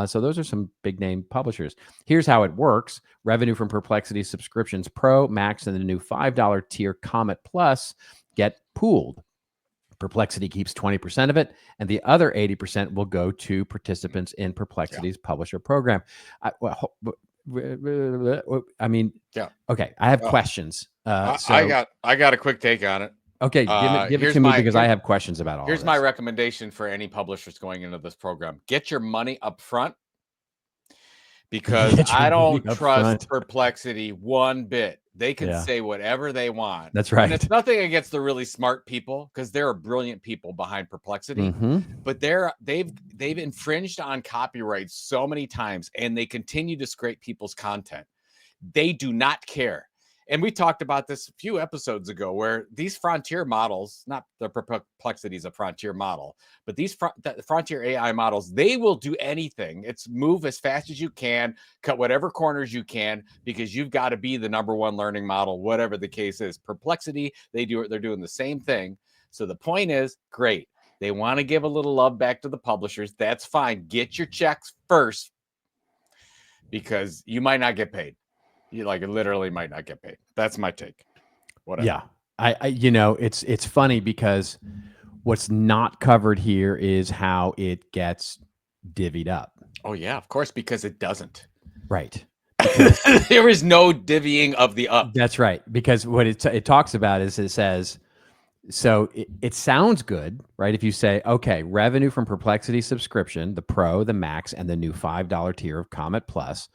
So those are some big name publishers. Here's how it works. Revenue from Perplexity subscriptions Pro, Max, and the new $5 tier Comet Plus get pooled. Perplexity keeps 20% of it, and the other 80% will go to participants in Perplexity's publisher program. Okay, I have questions. I got a quick take on it. Okay, give it to me, because I have questions about all Here's of my this. recommendation for any publishers going into this program. Get your money up front, because I don't trust Perplexity one bit. They can say whatever they want. That's right. And it's nothing against the really smart people, because there are brilliant people behind Perplexity. But they've infringed on copyright so many times, and they continue to scrape people's content. They do not care. And we talked about this a few episodes ago, where these frontier models, not the Perplexity is a frontier model, but these frontier AI models, they will do anything. It's move as fast as you can, cut whatever corners you can, because you've got to be the #1 learning model, whatever the case is. Perplexity, they're doing the same thing. So the point is, great. They want to give a little love back to the publishers. That's fine. Get your checks first, because you might not get paid. You literally might not get paid. That's my take. Whatever. Yeah. It's funny, because what's not covered here is how it gets divvied up. Oh yeah, of course, because it doesn't. Right. There is no divvying of the up. That's right. Because what it talks about is, it says, so it sounds good, right? If you say, okay, revenue from Perplexity subscription, the Pro, the Max, and the new $5 tier of Comet Plus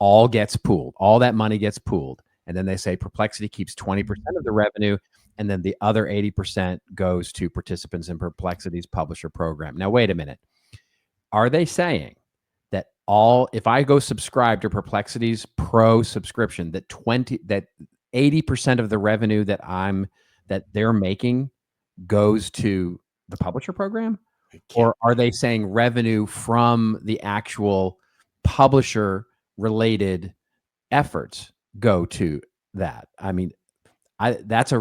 all gets pooled. All that money gets pooled. And then they say Perplexity keeps 20% of the revenue, and then the other 80% goes to participants in Perplexity's publisher program. Now, wait a minute. Are they saying that if I go subscribe to Perplexity's Pro subscription, that 80% of the revenue that they're making goes to the publisher program? Or are they saying revenue from the actual publisher related efforts go to that? I mean, that's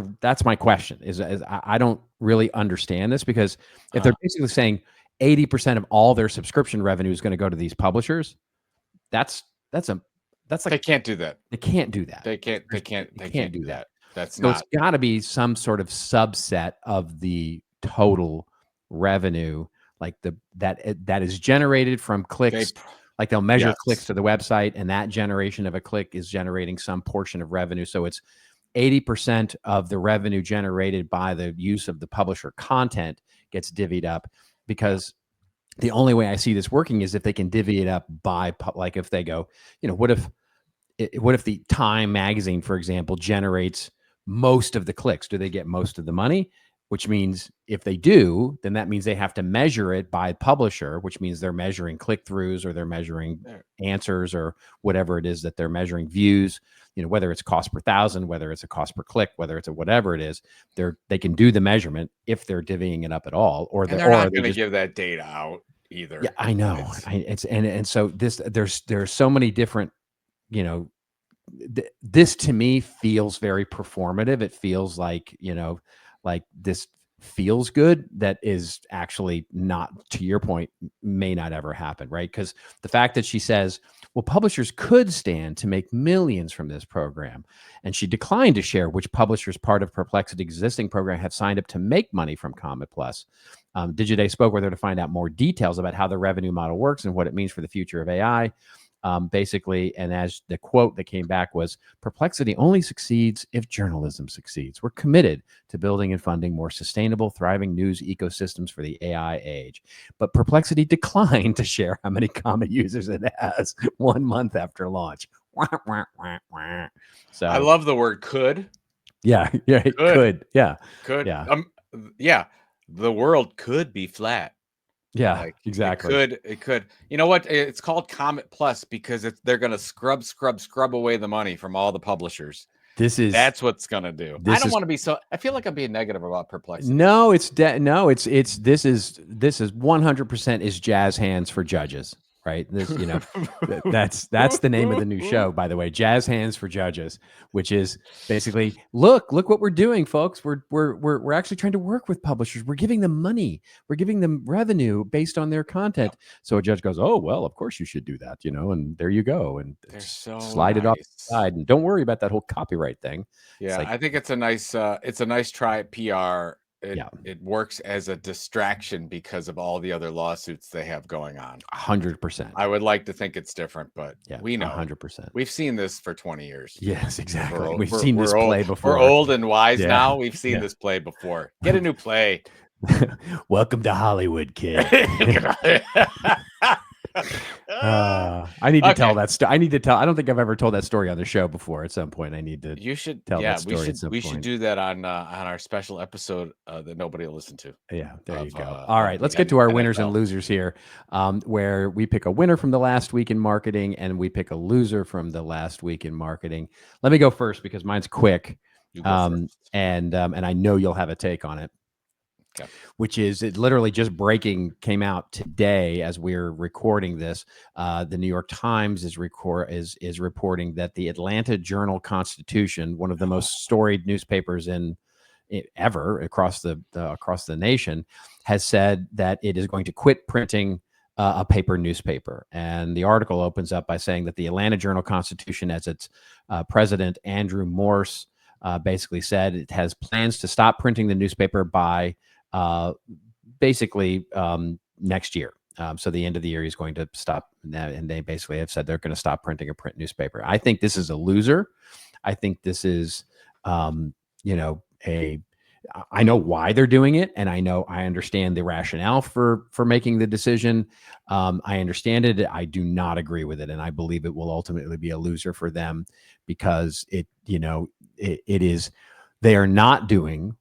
my question. Is I don't really understand this, because if they're basically saying 80% of all their subscription revenue is going to go to these publishers, that's like, they can't do that. They can't do that. They can't do that. That's So it's not got to be some sort of subset of the total revenue, like that is generated from they. clicks. Like they'll measure clicks Yes. to the website, and that generation of a click is generating some portion of revenue. So it's 80% of the revenue generated by the use of the publisher content gets divvied up, because the only way I see this working is if they can divvy it up by like if they go, what if the Time magazine, for example, generates most of the clicks? Do they get most of the money? Which means if they do, then that means they have to measure it by publisher, which means they're measuring click-throughs, or they're measuring answers, or whatever it is that they're measuring, views, whether it's cost per thousand, whether it's a cost per click, whether it's a whatever it is, they can do the measurement if they're divvying it up at all, or And they're or not they going to just give that data out either. yeah, I know. And so there's so many different, this to me feels very performative. It feels like, like this feels good, that is actually not, to your point, may not ever happen, right? Because the fact that she says, well, publishers could stand to make millions from this program, and she declined to share which publishers part of Perplexity's existing program have signed up to make money from Comet Plus. Digiday spoke with her to find out more details about how the revenue model works and what it means for the future of AI. Basically, and as the quote that came back was, Perplexity only succeeds if journalism succeeds. We're committed to building and funding more sustainable, thriving news ecosystems for the AI age. But Perplexity declined to share how many Comet users it has 1 month after launch. So I love the word could. Yeah, it could. Yeah. Could. Yeah. Yeah. The world could be flat. Yeah, Like exactly. it could. You know what? It's called Comet Plus because they're going to scrub away the money from all the publishers. That's what's going to do. I don't want to be I feel like I'm being negative about Perplexity. No, this is 100% is jazz hands for judges, right? This, that's the name of the new show, by the way, Jazz Hands for Judges, which is basically, look what we're doing, folks. We're actually trying to work with publishers. We're giving them money. We're giving them revenue based on their content. So a judge goes, oh, well, of course you should do that, and there you go. And they're so slide it off the side, and don't worry about that whole copyright thing. Yeah, I think it's a nice try at PR. It works as a distraction because of all the other lawsuits they have going on. 100%. I would like to think it's different, but we know 100%. We've seen this for 20 years. Yes, exactly. We've seen this play before. We're old and wise now. We've seen this play before. Get a new play. Welcome to Hollywood, kid. I need to tell that story. I don't think I've ever told that story on the show before. At some point, I need to. You should tell that story. We should do that on our special episode that nobody will listen to. Yeah, there you go. All right, let's get to our winners and losers here, where we pick a winner from the last week in marketing and we pick a loser from the last week in marketing. Let me go first because mine's quick, and I know you'll have a take on it. Okay. Which is, it literally just came out today as we're recording this. The New York Times is reporting that the Atlanta Journal-Constitution, one of the most storied newspapers ever across the nation, has said that it is going to quit printing a paper newspaper. And the article opens up by saying that the Atlanta Journal-Constitution, as its president Andrew Morse basically said, it has plans to stop printing the newspaper by basically next year. So the end of the year, he's going to stop. And they basically have said they're going to stop printing a print newspaper. I think this is a loser. I think this is, I know why they're doing it. And I understand the rationale for making the decision. I understand it. I do not agree with it. And I believe it will ultimately be a loser for them because it is, they are not doing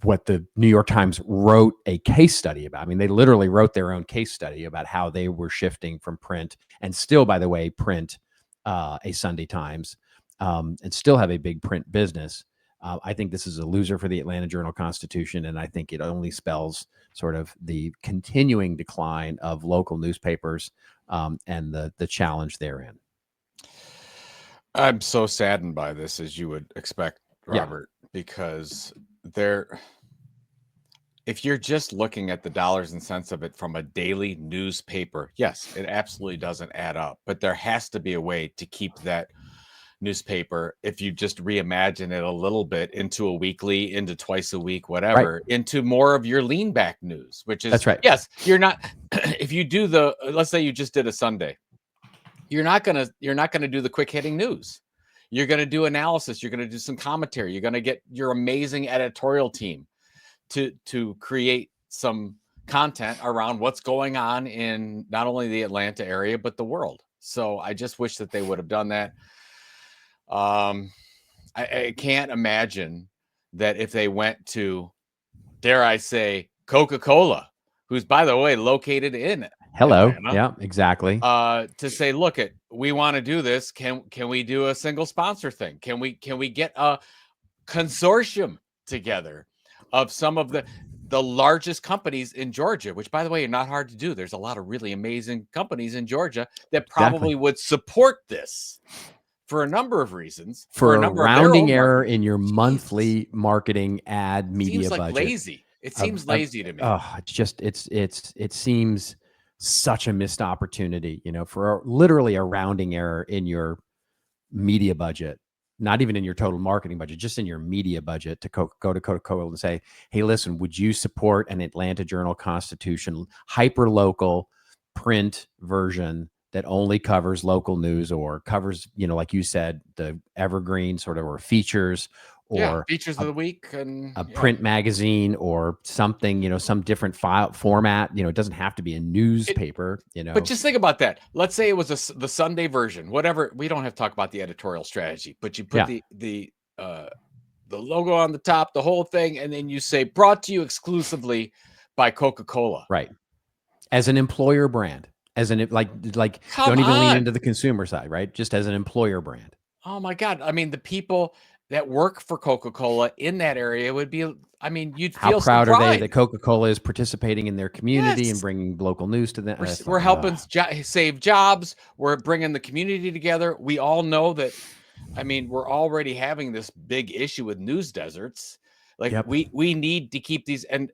what the New York Times wrote a case study about. I mean, they literally wrote their own case study about how they were shifting from print, and still, by the way, print a Sunday Times, and still have a big print business. I think this is a loser for the Atlanta Journal-Constitution, and I think it only spells sort of the continuing decline of local newspapers and the challenge therein. I'm so saddened by this, as you would expect, Robert, because if you're just looking at the dollars and cents of it from a daily newspaper, yes, it absolutely doesn't add up, but there has to be a way to keep that newspaper if you just reimagine it a little bit into a weekly, into twice a week, whatever, into more of your lean back news, which is, That's right. yes, you're not, if you do let's say you just did a Sunday, you're not going to do the quick hitting news. You're going to do analysis. You're going to do some commentary. You're going to get your amazing editorial team to create some content around what's going on in not only the Atlanta area, but the world. So I just wish that they would have done that. I can't imagine that if they went to, dare I say, Coca-Cola, who's, by the way, located in Atlanta, Yeah, exactly. to say, look, we want to do this. Can we do a single sponsor thing? Can we get a consortium together of some of the largest companies in Georgia, which, by the way, are not hard to do. There's a lot of really amazing companies in Georgia that probably would support this for a number of reasons. For a a number rounding of error in your monthly marketing ad media seems like budget. lazy. It seems lazy to me. It seems such a missed opportunity, for literally a rounding error in your media budget. Not even in your total marketing budget, just in your media budget, to go to Coca-Cola and say, hey, listen, would you support an Atlanta Journal-Constitution hyper-local print version that only covers local news, or covers, like you said, the evergreen sort of, or features, or features of the week, and a print magazine or something, some different file format. It doesn't have to be a newspaper, But just think about that. Let's say it was the Sunday version, whatever. We don't have to talk about the editorial strategy, but you put the logo on the top, the whole thing, and then you say, brought to you exclusively by Coca-Cola. Right. As an employer brand, as an, like Come don't even lean on. into the consumer side, right? Just as an employer brand. Oh my God. I mean, the people that work for Coca-Cola in that area would be, I mean, you'd feel how proud some are they pride that Coca-Cola is participating in their community and bringing local news to them? We're helping save jobs. We're bringing the community together. We all know that. I mean, we're already having this big issue with news deserts. Like we need to keep these, and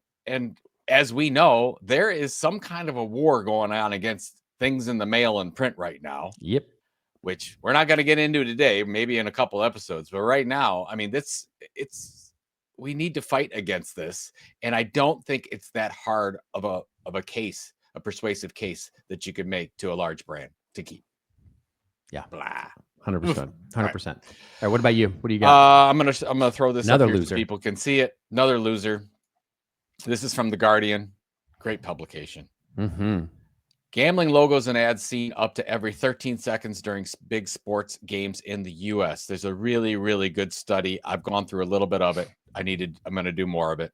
as we know, there is some kind of a war going on against things in the mail and print right now. Yep. Which we're not going to get into today, maybe in a couple episodes. But right now, I mean, we need to fight against this. And I don't think it's that hard of a case, a persuasive case that you could make to a large brand to keep. Yeah. Blah. 100%. 100%. All right. What about you? What do you got? I'm gonna throw this Another up here loser. so people can see it. Another loser. This is from The Guardian. Great publication. Mm-hmm. Gambling logos and ads seen up to every 13 seconds during big sports games in the U.S. There's a really, really good study. I've gone through a little bit of it. I'm going to do more of it.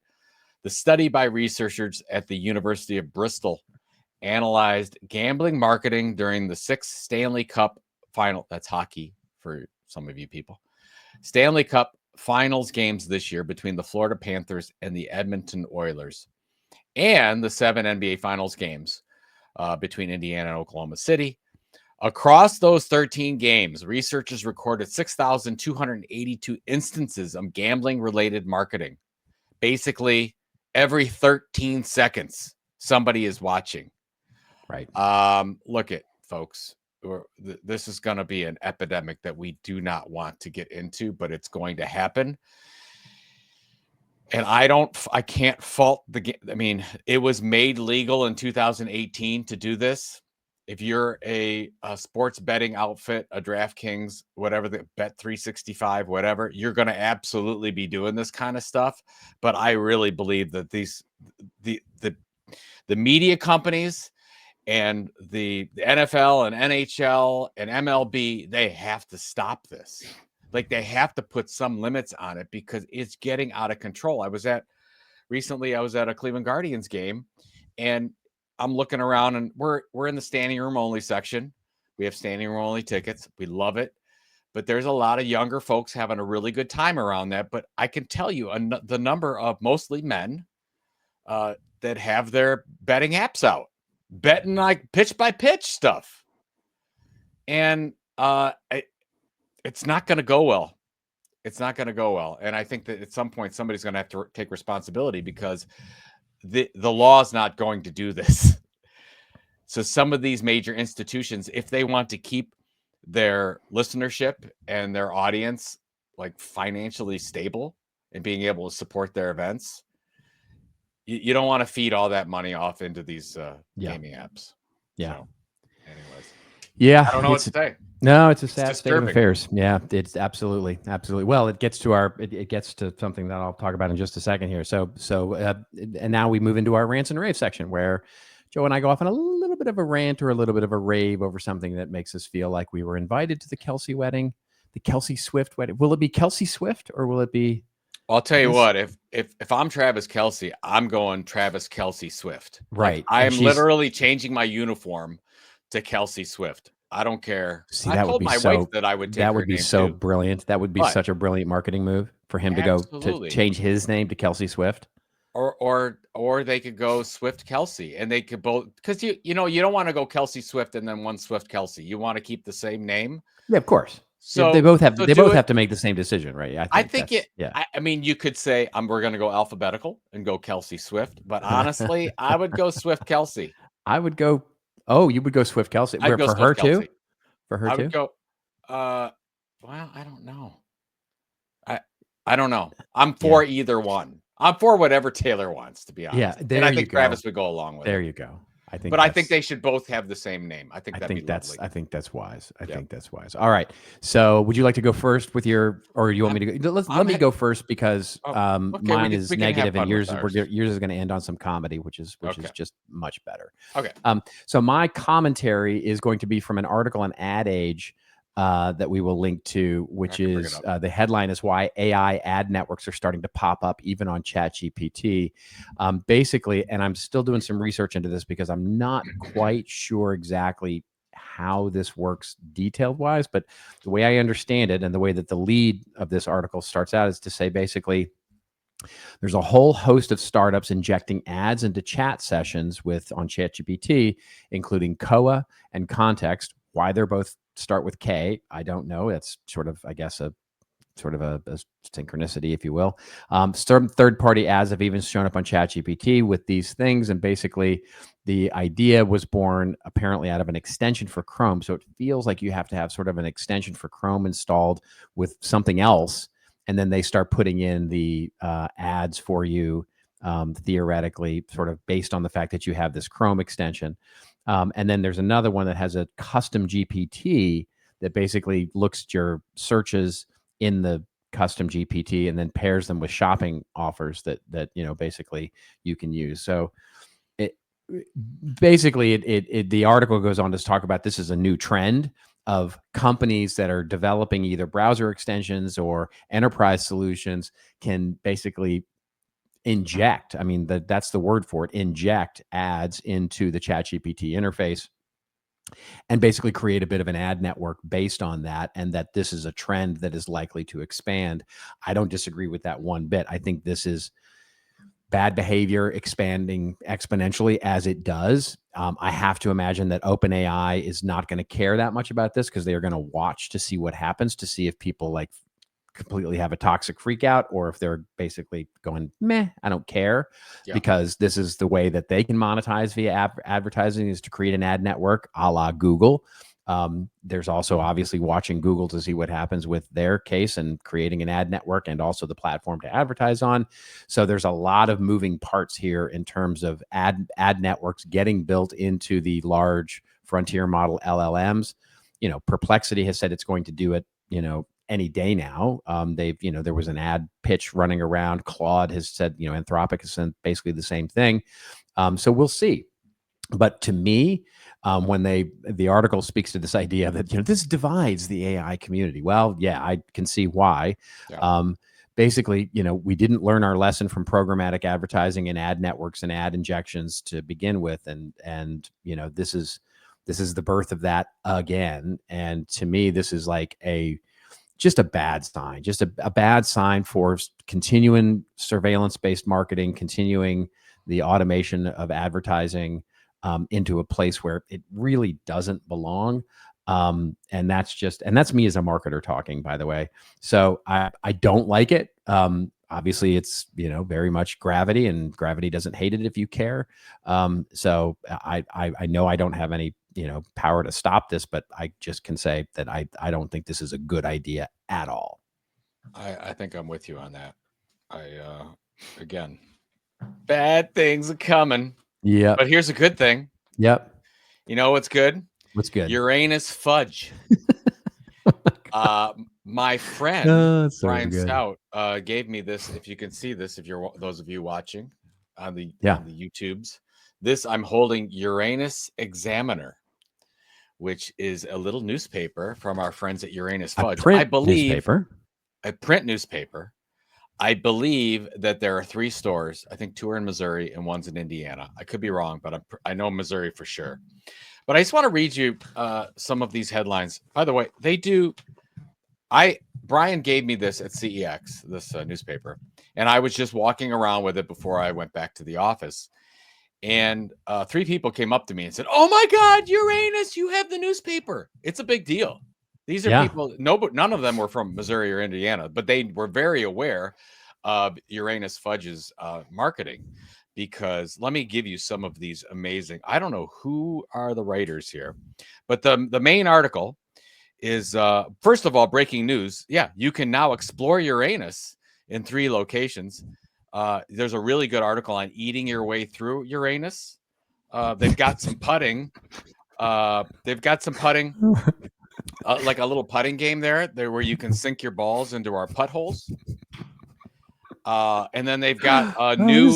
The study by researchers at the University of Bristol analyzed gambling marketing during the 6th Stanley Cup final. That's hockey for some of you people. Stanley Cup finals games this year between the Florida Panthers and the Edmonton Oilers, and the 7 NBA finals games between Indiana and Oklahoma City. Across those 13 games, researchers recorded 6,282 instances of gambling-related marketing. Basically, every 13 seconds, somebody is watching. Right. Look at, folks, this is going to be an epidemic that we do not want to get into, but it's going to happen. And I can't fault I mean, it was made legal in 2018 to do this. If you're a sports betting outfit, a DraftKings, whatever, the Bet365, whatever, you're going to absolutely be doing this kind of stuff. But I really believe that the media companies and the NFL and NHL and MLB, they have to stop this. Like, they have to put some limits on it because it's getting out of control. I was at a Cleveland Guardians game, and I'm looking around, and we're in the standing room only section. We have standing room only tickets. We love it. But there's a lot of younger folks having a really good time around that. But I can tell you the number of mostly men that have their betting apps out, betting like pitch by pitch stuff. And it's not going to go well. It's not going to go well. And I think that at some point, somebody's going to have to take responsibility because the law is not going to do this. So some of these major institutions, if they want to keep their listenership and their audience like financially stable and being able to support their events, you don't want to feed all that money off into these gaming apps. Yeah. So, anyways, Yeah. I don't know what to say. No, it's a sad state of disturbing. affairs. Yeah, it's absolutely. Well, it gets to it gets to something that I'll talk about in just a second here. And now we move into our rants and raves section where Joe and I go off on a little bit of a rant or a little bit of a rave over something that makes us feel like we were invited to the Kelce wedding, the Kelce Swift wedding. Will it be Kelce Swift or will it be? I'll tell you what, if I'm Travis Kelce, I'm going Travis Kelce Swift. Right. Like, I am literally changing my uniform to Kelce Swift. I don't care. See, I told my wife that I would take that her would be name so too. brilliant. That would be such a brilliant marketing move for him to go to change his name to Kelce Swift. Or they could go Swift Kelce, and they could both, because you don't want to go Kelce Swift and then one Swift Kelce. You want to keep the same name. Yeah, of course. So they both have to make the same decision, right? I think I mean, you could say we're going to go alphabetical and go Kelce Swift, but honestly, I would go Swift Kelce. I would go. Oh, you would go Swift Kelce. I'd go for Swift her Kelce. too. For her I too. would go. Well, I don't know. I don't know. I'm for either one. I'm for whatever Taylor wants, to be honest. Yeah, and I think Travis would go along with it. There you go. I think they should both have the same name. I think that'd be lovely. I think that's wise. I think that's wise. All right. So, would you like to go first with your, or you want me to go? Let me go first because mine is negative and yours is going to end on some comedy, which is just much better. Okay. So my commentary is going to be from an article in Ad Age that we will link to, which is the headline is why AI ad networks are starting to pop up even on ChatGPT. Basically, and I'm still doing some research into this because I'm not quite sure exactly how this works detailed wise, but the way I understand it and the way that the lead of this article starts out is to say basically there's a whole host of startups injecting ads into chat sessions on ChatGPT, including Koa and Context. Why they're both start with K, I don't know. That's sort of, I guess, a synchronicity, if you will. Some third-party ads have even shown up on ChatGPT with these things, and basically the idea was born apparently out of an extension for Chrome. So it feels like you have to have sort of an extension for Chrome installed with something else, and then they start putting in the ads for you, theoretically, sort of based on the fact that you have this Chrome extension. And then there's another one that has a custom GPT that basically looks at your searches in the custom GPT and then pairs them with shopping offers that basically you can use. So the article goes on to talk about this is a new trend of companies that are developing either browser extensions or enterprise solutions can basically inject, I mean, that's the word for it, inject ads into the ChatGPT interface and basically create a bit of an ad network based on that, and that this is a trend that is likely to expand. I don't disagree with that one bit. I think this is bad behavior expanding exponentially as it does. I have to imagine that OpenAI is not going to care that much about this because they are going to watch to see what happens, to see if people like completely have a toxic freak out or if they're basically going, meh, I don't care, because this is the way that they can monetize via advertising, is to create an ad network a la Google. There's also obviously watching Google to see what happens with their case and creating an ad network and also the platform to advertise on. So there's a lot of moving parts here in terms of ad networks getting built into the large frontier model LLMs. Perplexity has said it's going to do it, any day now. There was an ad pitch running around. Claude has said, Anthropic has said basically the same thing. So we'll see. But to me, when the article speaks to this idea that, this divides the AI community. Well, yeah, I can see why. Yeah. Basically, we didn't learn our lesson from programmatic advertising and ad networks and ad injections to begin with. And this is the birth of that again. And to me, this is like just a bad sign, just a bad sign for continuing surveillance-based marketing, continuing the automation of advertising into a place where it really doesn't belong. And that's me as a marketer talking, by the way. So I don't like it. Obviously it's, very much gravity, and gravity doesn't hate it if you care. So I know I don't have any power to stop this, but I just can say that I don't think this is a good idea at all. I think I'm with you on that. Again, bad things are coming. Yeah. But here's a good thing. Yep. You know what's good? What's good? Uranus fudge. My friend Brian Stout gave me this. If you can see this, if you're those of you watching on the YouTubes, this I'm holding Uranus Examiner, which is a little newspaper from our friends at Uranus Fudge. I believe a print newspaper. I believe that there are 3 stores. I think 2 are in Missouri and 1's in Indiana. I could be wrong, but I know Missouri for sure. But I just want to read you some of these headlines. By the way, Brian gave me this at CEX, this newspaper, and I was just walking around with it before I went back to the office. And 3 people came up to me and said, "Oh my God, Uranus, you have the newspaper. It's a big deal." These are people, none of them were from Missouri or Indiana, but they were very aware of Uranus Fudge's marketing, because let me give you some of these amazing, I don't know who are the writers here, but the main article is, first of all, breaking news. Yeah, you can now explore Uranus in 3 locations. There's a really good article on eating your way through Uranus. They've got some putting. Like a little putting game there where you can sink your balls into our putt holes. And then they've got a new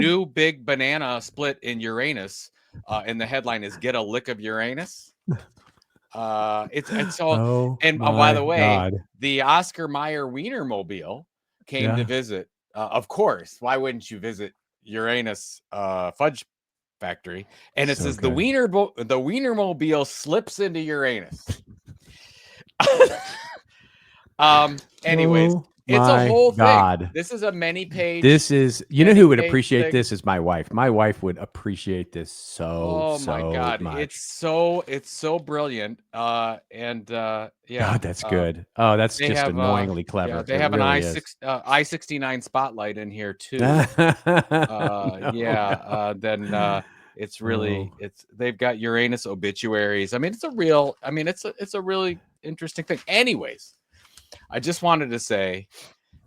new big banana split in Uranus. And the headline is "Get a Lick of Uranus." It's all. And by the way, the Oscar Mayer Wienermobile came to visit. Of course, why wouldn't you visit Uranus Fudge Factory? And it says the Wienermobile slips into Uranus. Anyways, it's a whole thing. This is a many-page. This is, who would appreciate this is my wife. My wife would appreciate this so my God, much. it's so brilliant. God, that's good. Oh, that's just annoyingly clever. Yeah, they have an I-69 spotlight in here too. It's really they've got Uranus obituaries. I mean, it's a really interesting thing. Anyways, I just wanted to say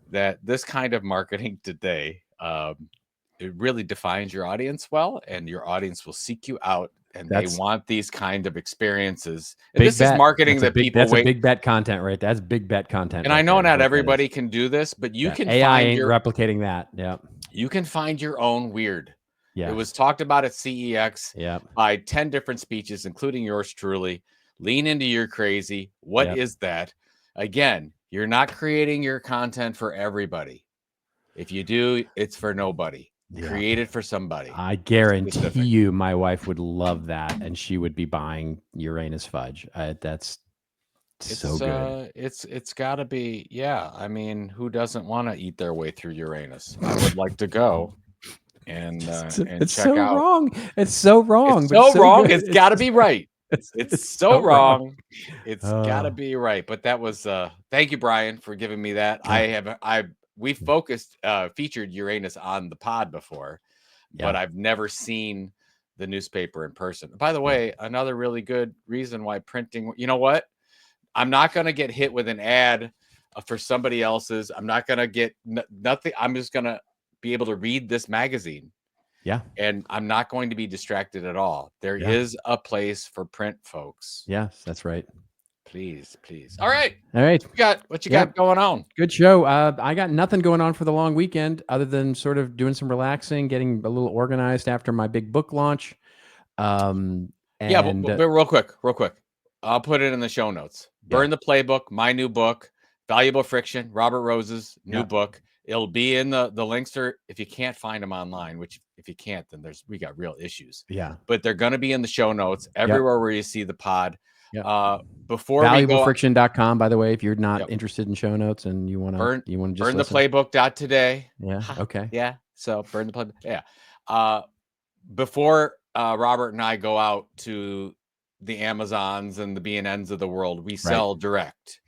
that this kind of marketing today, it really defines your audience well, and your audience will seek you out, and they want these kind of experiences. And this is marketing that people That's a big bet content, right? That's big bet content. And I know not everybody can do this, but you can AI ain't replicating that. Yeah. You can find your own weird. Yeah. It was talked about at CEX by 10 different speeches, including yours truly. Lean into your crazy. What is that? Again, you're not creating your content for everybody. If you do, it's for nobody. Create it for somebody. I guarantee you my wife would love that, and she would be buying Uranus Fudge. That's so good. It's got to be. Yeah. I mean, who doesn't want to eat their way through Uranus? I would like to go. And it's check so out. Wrong. It's so wrong. It's so wrong. Good. It's got to be right. It's so wrong. It's got to be right. But that was thank you, Brian, for giving me that. We featured Uranus on the pod before, but I've never seen the newspaper in person. By the way, another really good reason why printing. You know what? I'm not going to get hit with an ad for somebody else's. I'm not going to get nothing. I'm just going to be able to read this magazine. Yeah. And I'm not going to be distracted at all. There is a place for print, folks. Yes, that's right. Please. All right. What you got going on? Good show. I got nothing going on for the long weekend other than sort of doing some relaxing, getting a little organized after my big book launch. But real quick. I'll put it in the show notes. Burn the Playbook, my new book, Valuable Friction, Robert Rose's new book. It'll be in the links if you can't find them online, which if you can't, then we got real issues. Yeah. But they're going to be in the show notes everywhere where you see the pod. Before ValuableFriction.com, by the way, if you're not interested in show notes and you want to burn just the playbook.today. Yeah. Okay. Yeah. So burn the playbook. Yeah. Before Robert and I go out to the Amazons and the B&Ns of the world, we sell direct.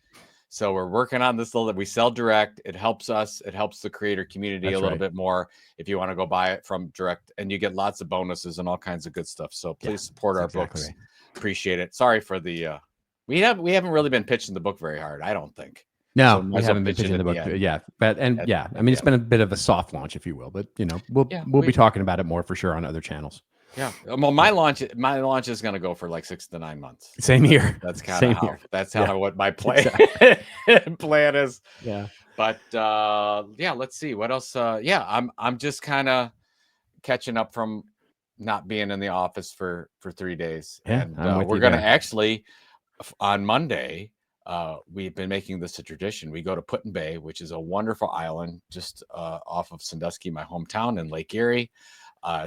So we're working on this little that we sell direct. It helps us. It helps the creator community That's a little right. bit more if you want to go buy it from direct, and you get lots of bonuses and all kinds of good stuff. So please support our books. right. Appreciate it. Sorry for the we haven't really been pitching the book very hard, I don't think. No, So might we as well haven't been pitch it pitching the at book. the end. Yeah, but I mean, the it's been a bit of a soft launch, if you will. But we'll be talking about it more for sure on other channels. Yeah. Well, my launch is going to go for like 6 to 9 months. Same here. That's kind of what my plan is. Yeah. But let's see what else. I'm just kind of catching up from not being in the office for 3 days. Yeah, And we're going to actually on Monday. We've been making this a tradition. We go to Put-in Bay, which is a wonderful island just off of Sandusky, my hometown in Lake Erie.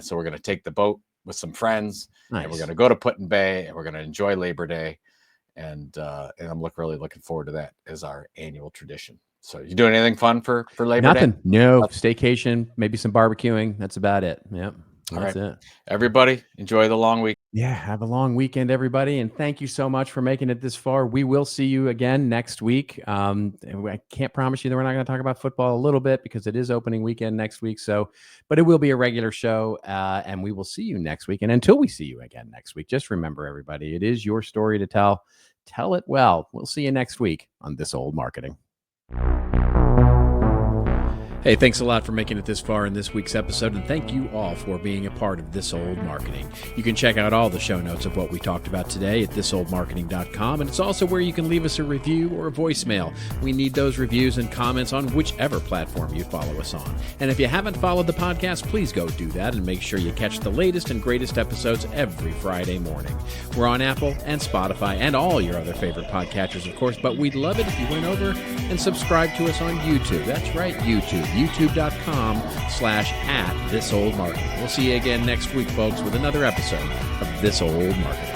So we're going to take the boat with some friends, and we're going to go to Put-in Bay, and we're going to enjoy Labor Day, and I'm really looking forward to that as our annual tradition. So you doing anything fun for Labor Day? Nothing. No staycation, maybe some barbecuing. That's about it. Yep. That's it. Everybody, enjoy the long week. Yeah, have a long weekend, everybody, and thank you so much for making it this far. We will see you again next week. I can't promise you that we're not going to talk about football a little bit because it is opening weekend next week. But it will be a regular show, and we will see you next week. And until we see you again next week, just remember, everybody, it is your story to tell. Tell it well. We'll see you next week on This Old Marketing. Hey, thanks a lot for making it this far in this week's episode, and thank you all for being a part of This Old Marketing. You can check out all the show notes of what we talked about today at thisoldmarketing.com, and it's also where you can leave us a review or a voicemail. We need those reviews and comments on whichever platform you follow us on. And if you haven't followed the podcast, please go do that and make sure you catch the latest and greatest episodes every Friday morning. We're on Apple and Spotify and all your other favorite podcatchers, of course, but we'd love it if you went over and subscribed to us on YouTube. That's right, YouTube. youtube.com/@thisoldmarketing. We'll see you again next week, folks, with another episode of This Old Marketing.